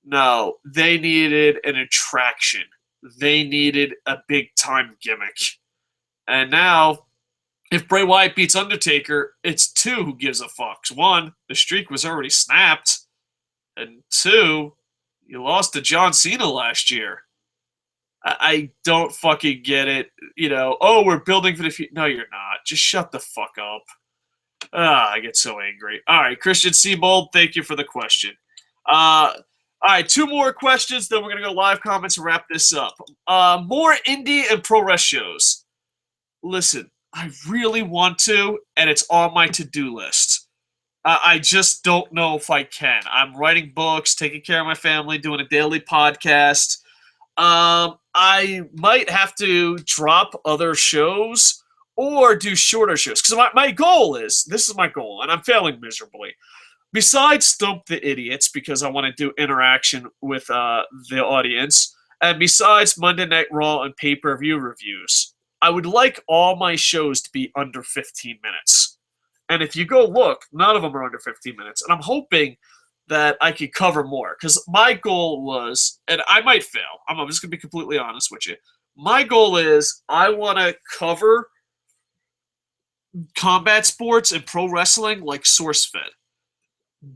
No, they needed an attraction. They needed a big-time gimmick. And now, if Bray Wyatt beats Undertaker, it's two who gives a fuck. One, the streak was already snapped. And two, you lost to John Cena last year. I don't fucking get it. You know, oh, we're building for the future. No, you're not. Just shut the fuck up. I get so angry. All right, Christian Seabold, thank you for the question. All right, two more questions, then we're going to go live comments and wrap this up. More indie and pro wrestling shows. Listen, I really want to, and it's on my to-do list. I just don't know if I can. I'm writing books, taking care of my family, doing a daily podcast. I might have to drop other shows or do shorter shows. Because my goal is, this is my goal, and I'm failing miserably. Besides Stump the Idiots, because I want to do interaction with the audience, and besides Monday Night Raw and pay-per-view reviews, I would like all my shows to be under 15 minutes. And if you go look, none of them are under 15 minutes. And I'm hoping that I could cover more. Because my goal was, and I might fail, I'm just going to be completely honest with you. My goal is I want to cover combat sports and pro wrestling like SourceFed.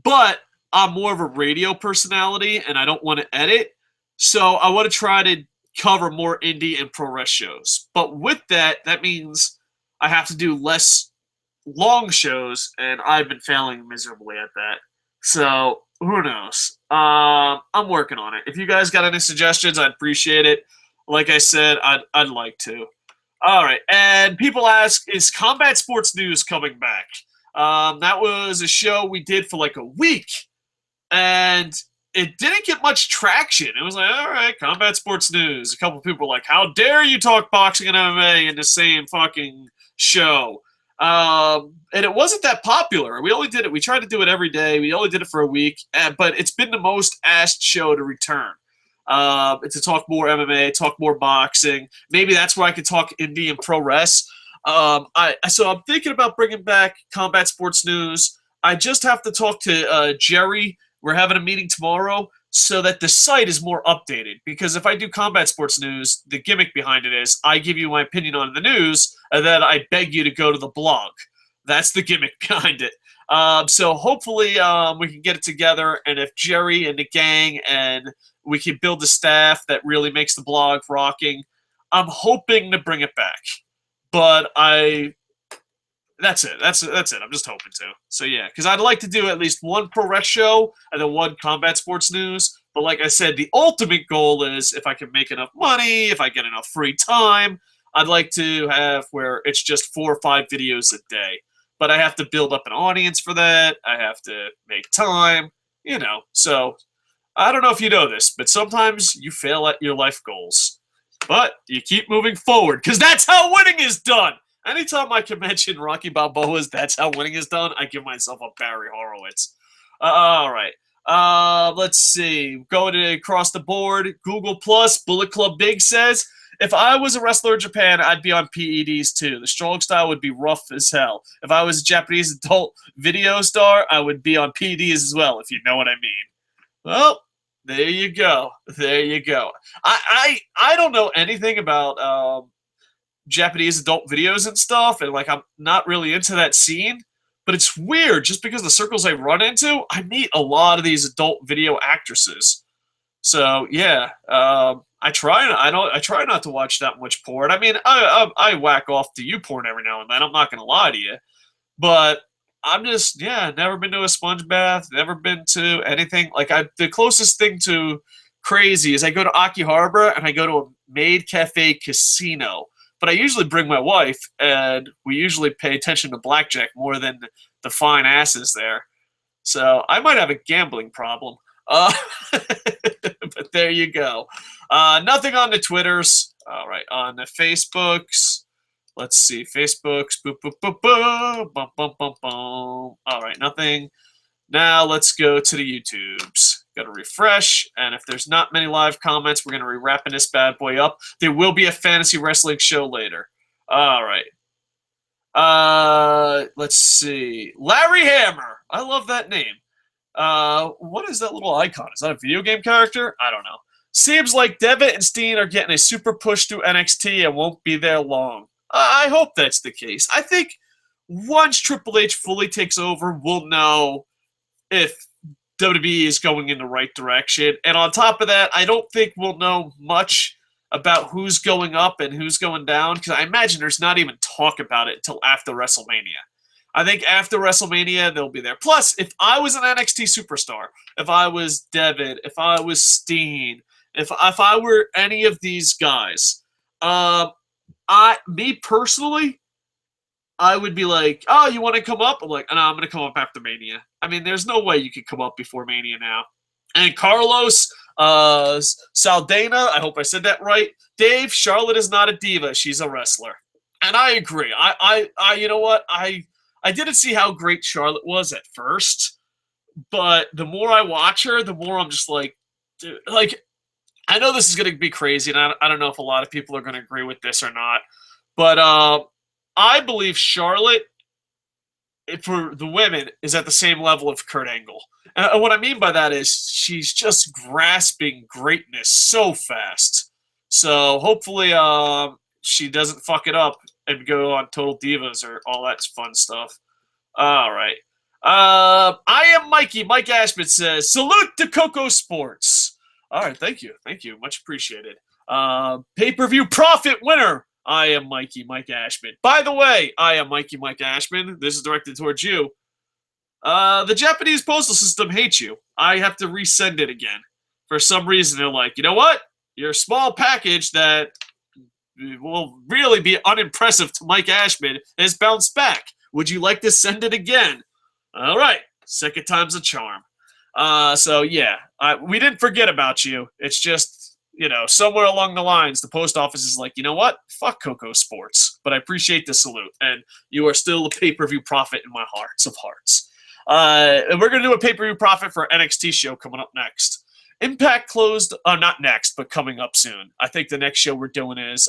But I'm more of a radio personality, and I don't want to edit. So I want to try to cover more indie and pro wrestling shows. But with that, that means I have to do less long shows, and I've been failing miserably at that. So who knows? I'm working on it. If you guys got any suggestions, I'd appreciate it. Like I said, I'd like to. All right, and people ask, is Combat Sports News coming back? That was a show we did for like a week, and it didn't get much traction. It was like, all right, Combat Sports News. A couple people were like, how dare you talk boxing and MMA in the same fucking show? And it wasn't that popular. We tried to do it every day. We only did it for a week, but it's been the most asked show to return. To talk more MMA, talk more boxing. Maybe that's where I could talk indie and pro wrestling. So I'm thinking about bringing back Combat Sports News. I just have to talk to Jerry. We're having a meeting tomorrow so that the site is more updated. Because if I do Combat Sports News, the gimmick behind it is I give you my opinion on the news, and then I beg you to go to the blog. That's the gimmick behind it. So hopefully we can get it together, and if Jerry and the gang and we can build a staff that really makes the blog rocking, I'm hoping to bring it back. But that's it. I'm just hoping to. So yeah, because I'd like to do at least one pro rec show and then one combat sports news. But like I said, the ultimate goal is if I can make enough money, if I get enough free time, I'd like to have where it's just 4 or 5 videos a day. But I have to build up an audience for that. I have to make time, So I don't know if you know this, but sometimes you fail at your life goals. But you keep moving forward, because that's how winning is done. Anytime I can mention Rocky Balboa's "That's How Winning Is Done," I give myself a Barry Horowitz. All right. Let's see. Going across the board, Google Plus, Bullet Club Big says, if I was a wrestler in Japan, I'd be on PEDs too. The strong style would be rough as hell. If I was a Japanese adult video star, I would be on PEDs as well, if you know what I mean. Well, there you go. There you go. I don't know anything about Japanese adult videos and stuff, and like I'm not really into that scene. But it's weird, just because the circles I run into, I meet a lot of these adult video actresses. So yeah, I try not to watch that much porn. I mean, I whack off to you porn every now and then. I'm not gonna lie to you, but I'm just never been to a sponge bath, never been to anything like the closest thing to crazy is I go to Aki Harbor and I go to a maid cafe casino. But I usually bring my wife, and we usually pay attention to blackjack more than the fine asses there. So I might have a gambling problem. But there you go. Nothing on the Twitters. All right, on the Facebooks. Let's see, Facebooks. Boop, boop, boop, boop. Bum, bum, bum, bum. All right, nothing. Now let's go to the YouTubes. Got to refresh, and if there's not many live comments, we're going to be wrapping this bad boy up. There will be a fantasy wrestling show later. All right. Let's see. Larry Hammer. I love that name. What is that little icon? Is that a video game character? I don't know. Seems like Devitt and Steen are getting a super push through NXT and won't be there long. I hope that's the case. I think once Triple H fully takes over, we'll know if WWE is going in the right direction. And on top of that, I don't think we'll know much about who's going up and who's going down, because I imagine there's not even talk about it until after WrestleMania. I think after WrestleMania, they'll be there. Plus, if I was an NXT superstar, if I was Devitt, if I was Steen, if I were any of these guys, me personally, I would be like, oh, you want to come up? I'm like, no, I'm going to come up after Mania. I mean, there's no way you could come up before Mania now. And Carlos Saldana, I hope I said that right. Dave, Charlotte is not a diva. She's a wrestler. And I agree. I you know what? I didn't see how great Charlotte was at first. But the more I watch her, the more I'm just like, dude, like, I know this is going to be crazy, and I don't know if a lot of people are going to agree with this or not. But I believe Charlotte, for the women, is at the same level of Kurt Angle. And what I mean by that is she's just grasping greatness so fast. So hopefully she doesn't fuck it up and go on Total Divas or all that fun stuff. All right. I am Mikey. Mike Ashman says, salute to Kocosports. All right, thank you. Thank you. Much appreciated. Pay-per-view profit winner. I am Mikey Mike Ashman. By the way, I am Mikey Mike Ashman. This is directed towards you. The Japanese postal system hates you. I have to resend it again. For some reason, they're like, you know what? Your small package that will really be unimpressive to Mike Ashman has bounced back. Would you like to send it again? All right. Second time's a charm. So, yeah. We didn't forget about you. It's just, you know, somewhere along the lines, the post office is like, you know what? Fuck Kocosports. But I appreciate the salute. And you are still a pay-per-view prophet in my hearts of hearts. And we're going to do a pay-per-view profit for NXT show coming up next. Impact closed, not next, but coming up soon. I think the next show we're doing is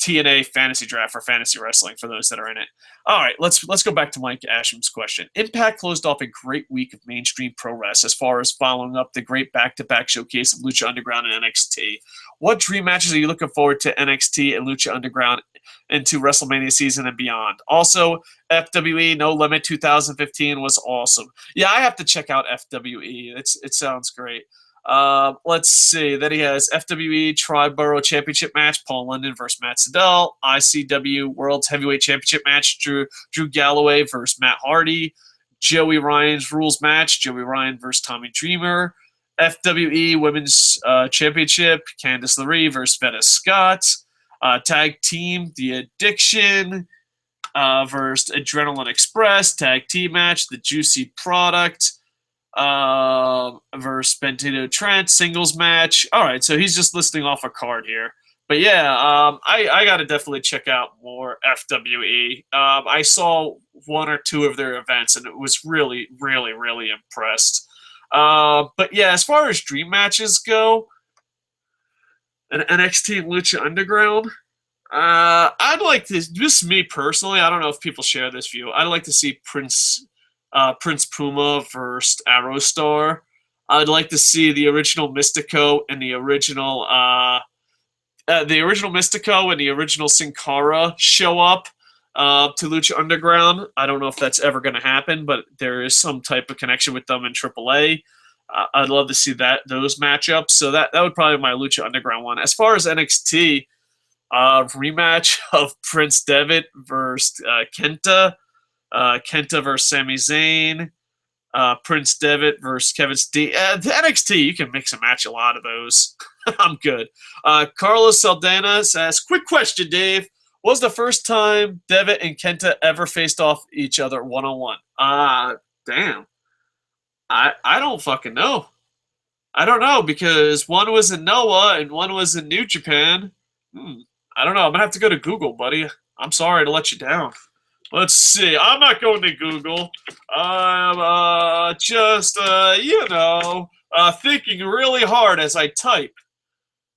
TNA Fantasy Draft for Fantasy Wrestling for those that are in it. All right, let's go back to Mike Ashman's question. Impact closed off a great week of mainstream pro wrestling as far as following up the great back-to-back showcase of Lucha Underground and NXT. What dream matches are you looking forward to NXT and Lucha Underground into WrestleMania season and beyond? Also, FWE No Limit 2015 was awesome. Yeah, I have to check out FWE. It sounds great. Let's see. Then he has FWE Triborough Championship match, Paul London versus Matt Sydal. ICW World's Heavyweight Championship match, Drew Galloway versus Matt Hardy. Joey Ryan's Rules match, Joey Ryan versus Tommy Dreamer. FWE Women's Championship, Candice LeRae versus Veda Scott. Tag Team, The Addiction versus Adrenaline Express. Tag Team match, The Juicy Product versus Bentito Trent, singles match. All right, so he's just listing off a card here. But yeah, I got to definitely check out more FWE. I saw one or two of their events, and it was really, really, really impressed. But yeah, as far as dream matches go, an NXT Lucha Underground. I'd like to, just me personally, I don't know if people share this view. I'd like to see Prince Puma versus Aerostar. I'd like to see the original Mystico and the original Mystico and the original Sin Cara show up to Lucha Underground. I don't know if that's ever going to happen, but there is some type of connection with them in AAA. I'd love to see those matchups. So that would probably be my Lucha Underground one. As far as NXT, rematch of Prince Devitt versus Kenta. Kenta versus Sami Zayn. Prince Devitt versus Kevin Steen. The NXT, you can mix and match a lot of those. I'm good. Carlos Saldana says, quick question, Dave. What was the first time Devitt and Kenta ever faced off each other one-on-one? Damn. I don't fucking know. I don't know, because one was in Noah and one was in New Japan. I don't know. I'm going to have to go to Google, buddy. I'm sorry to let you down. Let's see. I'm not going to Google. I'm just, thinking really hard as I type.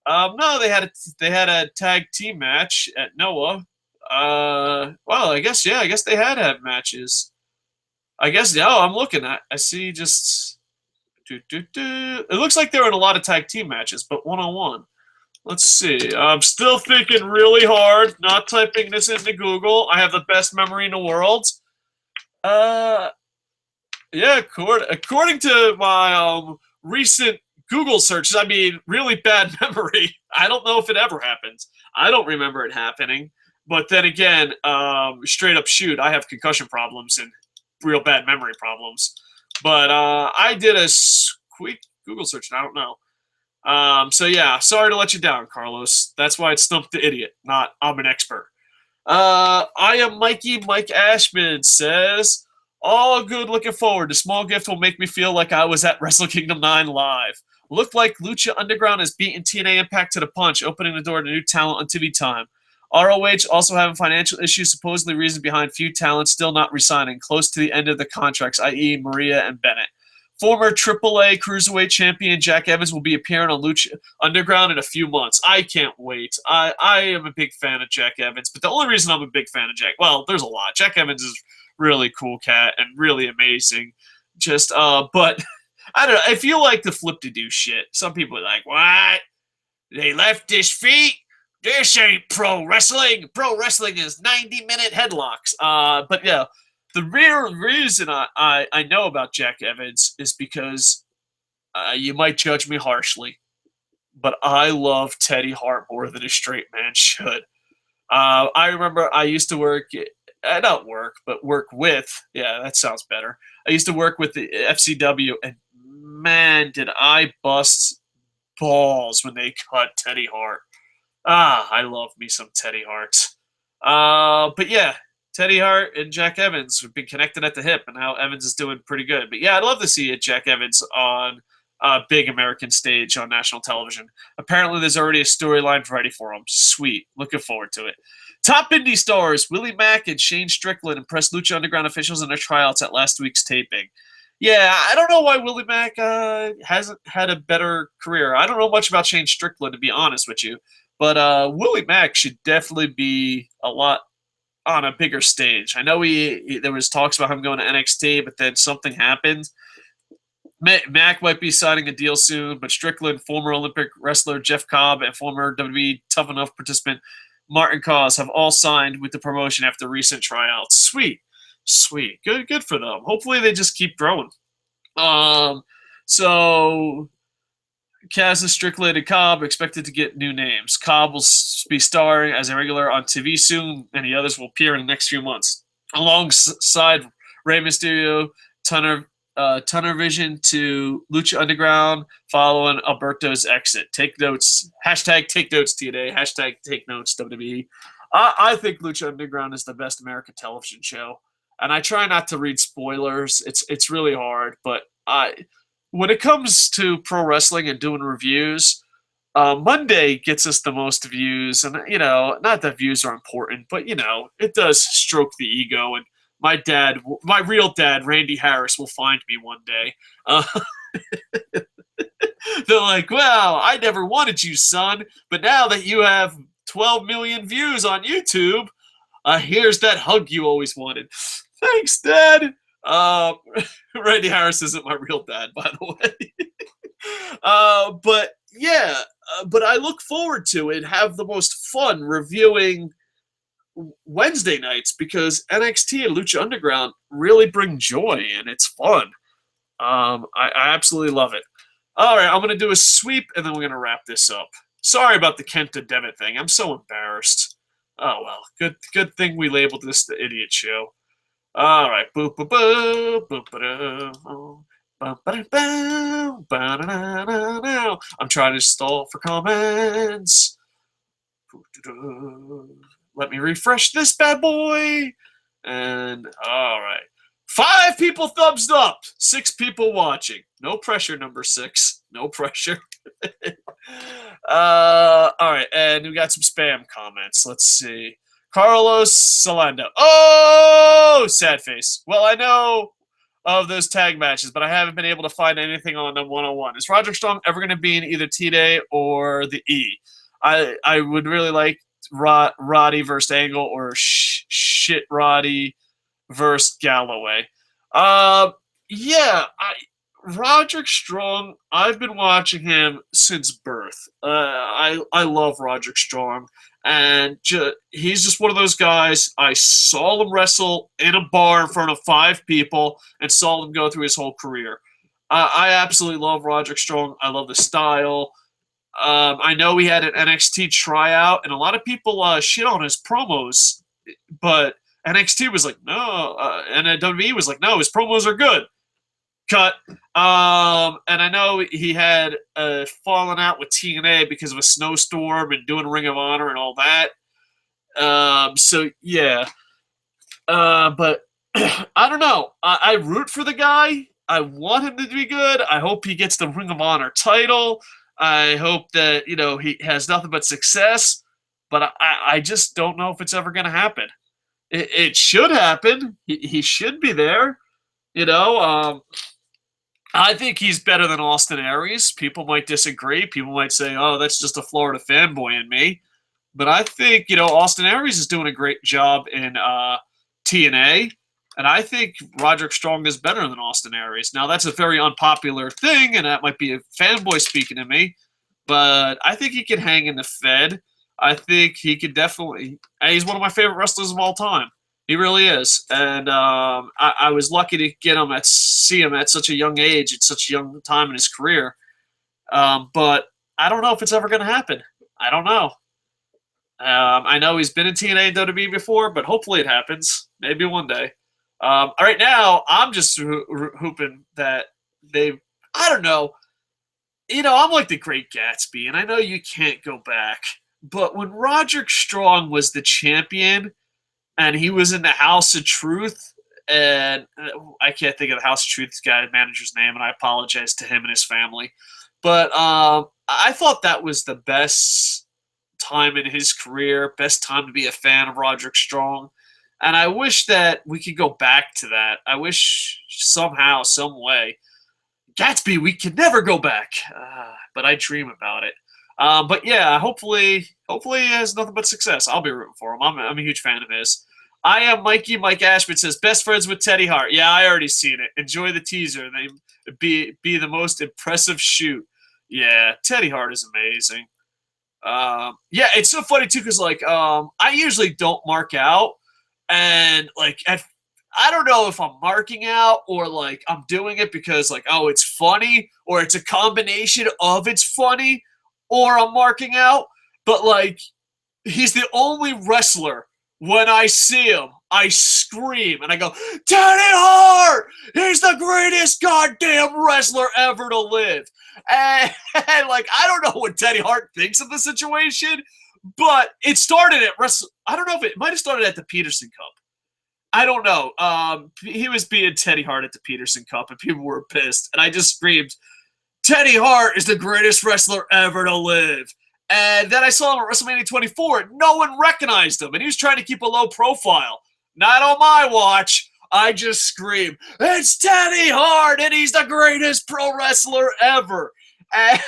No, they had a tag team match at Noah. Well, I guess they had matches. I guess, I'm looking at. I see just. It looks like they were in a lot of tag team matches, but one-on-one. Let's see. I'm still thinking really hard, not typing this into Google. I have the best memory in the world. Yeah, according to my recent Google searches, I mean, really bad memory. I don't know if it ever happens. I don't remember it happening. But then again, straight up shoot, I have concussion problems and real bad memory problems. But I did a quick Google search, and I don't know. So yeah, sorry to let you down, Carlos. That's why it's Stump the Idiot, not I'm an expert. I am Mikey. Mike Ashman says, all good, looking forward. The small gift will make me feel like I was at Wrestle Kingdom 9 live. Looked like Lucha Underground has beaten TNA Impact to the punch, opening the door to new talent on TV time. ROH also having financial issues, supposedly reason behind few talents still not resigning, close to the end of the contracts, i.e. Maria and Bennett. Former AAA Cruiserweight Champion Jack Evans will be appearing on Lucha Underground in a few months. I can't wait. I am a big fan of Jack Evans, but the only reason I'm a big fan of well, there's a lot. Jack Evans is really cool cat and really amazing. Just, but I don't know. I feel like the flip-to-do shit. Some people are like, what? They left his feet? This ain't pro wrestling. Pro wrestling is 90-minute headlocks. But yeah. The real reason I know about Jack Evans is because you might judge me harshly, but I love Teddy Hart more than a straight man should. I remember I used to work with, yeah, that sounds better. I used to work with the FCW, and man, did I bust balls when they cut Teddy Hart. I love me some Teddy Hart. But yeah. Teddy Hart and Jack Evans have been connected at the hip, and now Evans is doing pretty good. But yeah, I'd love to see Jack Evans on a big American stage on national television. Apparently, there's already a storyline ready for him. Sweet. Looking forward to it. Top indie stars, Willie Mack and Shane Strickland impressed Lucha Underground officials in their tryouts at last week's taping. Yeah, I don't know why Willie Mack hasn't had a better career. I don't know much about Shane Strickland, to be honest with you. But Willie Mack should definitely be a lot on a bigger stage. I know there was talks about him going to NXT, but then something happened. Mack might be signing a deal soon, but Strickland, former Olympic wrestler Jeff Cobb, and former WWE Tough Enough participant Martin Cause have all signed with the promotion after recent tryouts. Sweet. Good for them. Hopefully they just keep growing. So Kaz and Strickland and Cobb expected to get new names. Cobb will be starring as a regular on TV soon, and the others will appear in the next few months. Alongside Rey Mysterio, Tunnel Vision to Lucha Underground following Alberto's exit. Take notes. Hashtag take notes TNA. Hashtag take notes WWE. I think Lucha Underground is the best American television show, and I try not to read spoilers. It's really hard, but when it comes to pro wrestling and doing reviews, Monday gets us the most views, and not that views are important, but it does stroke the ego. And my real dad, Randy Harris, will find me one day. They're like, well, I never wanted you, son, but now that you have 12 million views on YouTube, here's that hug you always wanted. Thanks, Dad. Uh, Randy Harris isn't my real dad, by the way. But yeah, but I look forward to it. Have the most fun reviewing Wednesday nights because NXT and Lucha Underground really bring joy and it's fun. I absolutely love it. All right, I'm gonna do a sweep and then we're gonna wrap this up. Sorry about the Kenta Devitt thing. I'm so embarrassed. Oh well, good thing we labeled this the Idiot Show. All right, boop boop boop boop boop. I'm trying to stall for comments. Let me refresh this bad boy. And all right. 5 people thumbs up. 6 people watching. No pressure, number 6. No pressure. All right. And we got some spam comments. Let's see. Carlos Solando. Oh, sad face. Well, I know of those tag matches, but I haven't been able to find anything on them one-on-one. Is Roderick Strong ever going to be in either T-Day or the E? I would really like Roddy versus Angle or shit Roddy versus Galloway. Yeah, Roderick Strong, I've been watching him since birth. I love Roderick Strong, and he's just one of those guys. I saw him wrestle in a bar in front of 5 people and saw him go through his whole career. I absolutely love Roderick Strong. I love the style. I know he had an NXT tryout, and a lot of people shit on his promos, but NXT was like, no, and WWE was like, no, his promos are good. Cut. And I know he had fallen out with TNA because of a snowstorm and doing Ring of Honor and all that. So, yeah. But I don't know. I root for the guy. I want him to be good. I hope he gets the Ring of Honor title. I hope that, he has nothing but success. But I just don't know if it's ever going to happen. It should happen. He should be there. I think he's better than Austin Aries. People might disagree. People might say, oh, that's just a Florida fanboy in me. But I think, Austin Aries is doing a great job in TNA. And I think Roderick Strong is better than Austin Aries. Now, that's a very unpopular thing, and that might be a fanboy speaking to me. But I think he can hang in the Fed. I think he could definitely – he's one of my favorite wrestlers of all time. He really is. And I was lucky to see him at such a young age, at such a young time in his career. But I don't know if it's ever going to happen. I don't know. I know he's been in TNA and WWE before, but hopefully it happens. Maybe one day. All right, now I'm just hooping that I don't know. I'm like the Great Gatsby, and I know you can't go back. But when Roderick Strong was the champion and he was in the House of Truth, and I can't think of the House of Truth manager's name, and I apologize to him and his family. But I thought that was the best time in his career, best time to be a fan of Roderick Strong. And I wish that we could go back to that. I wish somehow, some way. Gatsby, we can never go back. But I dream about it. But yeah, hopefully he has nothing but success. I'll be rooting for him. I'm a huge fan of his. I am Mikey. Mike Ashman says, best friends with Teddy Hart. Yeah, I already seen it. Enjoy the teaser. They be the most impressive shoot. Yeah, Teddy Hart is amazing. Yeah, it's so funny too because I usually don't mark out. And I don't know if I'm marking out or I'm doing it because it's funny or it's a combination of it's funny or I'm marking out. But he's the only wrestler when I see him, I scream and I go, Teddy Hart! He's the greatest goddamn wrestler ever to live. And I don't know what Teddy Hart thinks of the situation, but it started at I don't know if it might have started at the Peterson Cup. I don't know. He was being Teddy Hart at the Peterson Cup, and people were pissed. And I just screamed, Teddy Hart is the greatest wrestler ever to live. And then I saw him at WrestleMania 24, and no one recognized him. And he was trying to keep a low profile. Not on my watch. I just screamed, it's Teddy Hart, and he's the greatest pro wrestler ever. And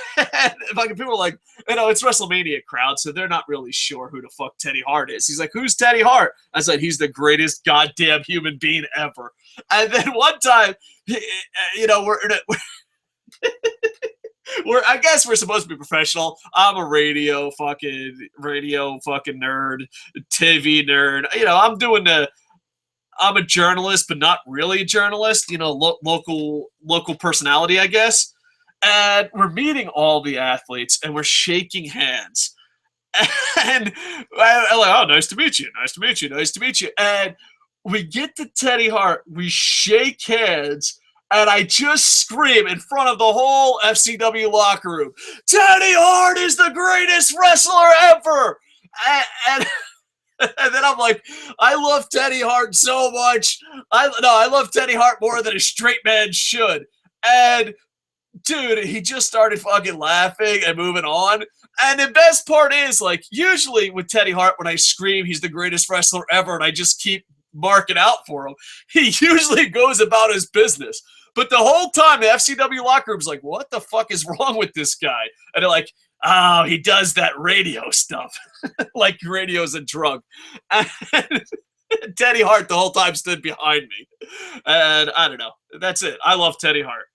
fucking people are like, it's WrestleMania crowd, so they're not really sure who the fuck Teddy Hart is. He's like, who's Teddy Hart? I said, he's the greatest goddamn human being ever. And then one time, I guess we're supposed to be professional. I'm a radio fucking nerd, TV nerd. I'm a journalist, but not really a journalist. Local personality, I guess. And we're meeting all the athletes, and we're shaking hands. And I'm like, oh, nice to meet you, nice to meet you, nice to meet you. And we get to Teddy Hart, we shake hands, and I just scream in front of the whole FCW locker room, Teddy Hart is the greatest wrestler ever! And and then I'm like, I love Teddy Hart so much. I love Teddy Hart more than a straight man should. And dude, he just started fucking laughing and moving on. And the best part is, like, usually with Teddy Hart, when I scream he's the greatest wrestler ever and I just keep marking out for him, he usually goes about his business. But the whole time, the FCW locker room's like, what the fuck is wrong with this guy? And they're like, oh, he does that radio stuff. Like radio's a drug. And Teddy Hart the whole time stood behind me. And I don't know. That's it. I love Teddy Hart.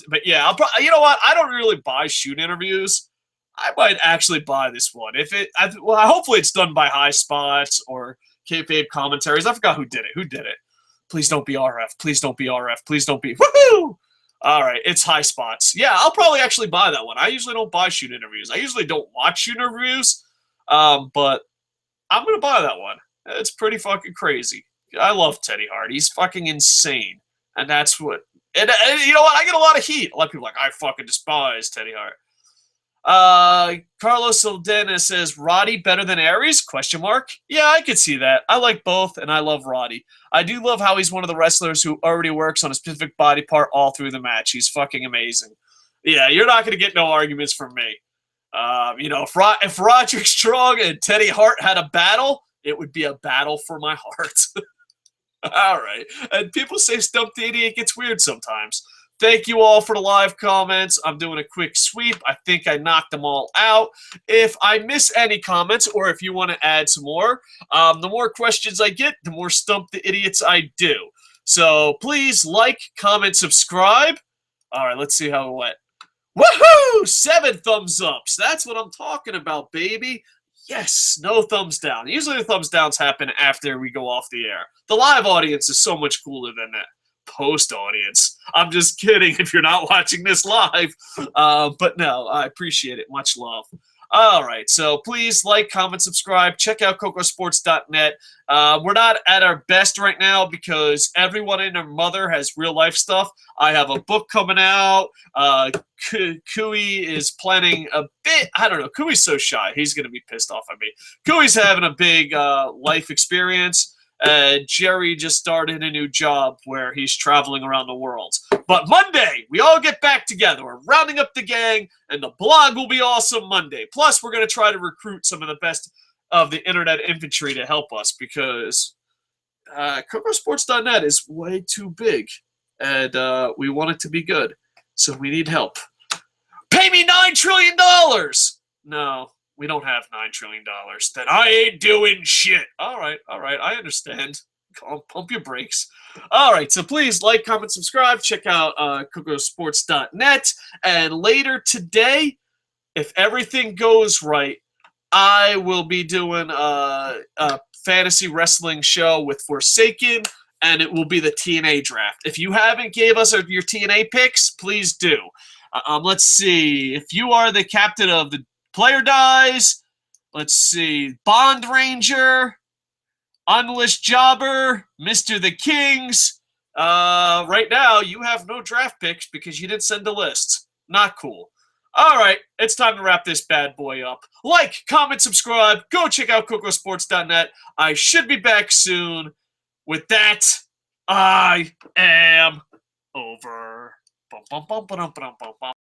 But yeah, you know what? I don't really buy shoot interviews. I might actually buy this one. Hopefully it's done by High Spots or kayfabe commentaries. I forgot who did it. Please don't be RF. Please don't be RF. Please don't be. Woohoo! All right, it's High Spots. Yeah, I'll probably actually buy that one. I usually don't buy shoot interviews. I usually don't watch shoot interviews, but I'm going to buy that one. It's pretty fucking crazy. I love Teddy Hart. He's fucking insane. And that's what... And you know what? I get a lot of heat. A lot of people are like, I fucking despise Teddy Hart. Carlos Saldana says, Roddy better than Aries? Question mark. Yeah, I could see that. I like both, and I love Roddy. I do love how he's one of the wrestlers who already works on a specific body part all through the match. He's fucking amazing. Yeah, you're not going to get no arguments from me. If Roderick Strong and Teddy Hart had a battle, it would be a battle for my heart. All right. And people say Stump the Idiot gets weird sometimes. Thank you all for the live comments. I'm doing a quick sweep. I think I knocked them all out. If I miss any comments or if you want to add some more, the more questions I get, the more Stump the Idiots I do. So please like, comment, subscribe. All right, let's see how it went. Woohoo! 7 thumbs ups. That's what I'm talking about, baby. Yes, no thumbs down. Usually the thumbs downs happen after we go off the air. The live audience is so much cooler than that post audience. I'm just kidding if you're not watching this live. But no, I appreciate it. Much love. All right, so please like, comment, subscribe. Check out Kocosports.net. We're not at our best right now because everyone and their mother has real life stuff. I have a book coming out. Kui is planning a bit. I don't know. Kui's so shy. He's going to be pissed off at me. Kui's having a big life experience. Jerry just started a new job where he's traveling around the world. But Monday, we all get back together. We're rounding up the gang, and the blog will be awesome Monday. Plus, we're going to try to recruit some of the best of the internet infantry to help us because Kocosports.net is way too big, and we want it to be good. So we need help. Pay me $9 trillion! No. We don't have $9 trillion. Then I ain't doing shit. All right, I understand. Pump your brakes. All right, so please like, comment, subscribe. Check out Kocosports.net. And later today, if everything goes right, I will be doing a fantasy wrestling show with Forsaken, and it will be the TNA draft. If you haven't gave us your TNA picks, please do. Let's see. If you are the captain of the Player Dies, let's see, Bond Ranger, Unless Jobber, Mr. the Kings. Right now, you have no draft picks because you didn't send a list. Not cool. All right, it's time to wrap this bad boy up. Like, comment, subscribe. Go check out Kocosports.net. I should be back soon. With that, I am over. Bum, bum, bum, ba-dum, ba-dum, bum, bum.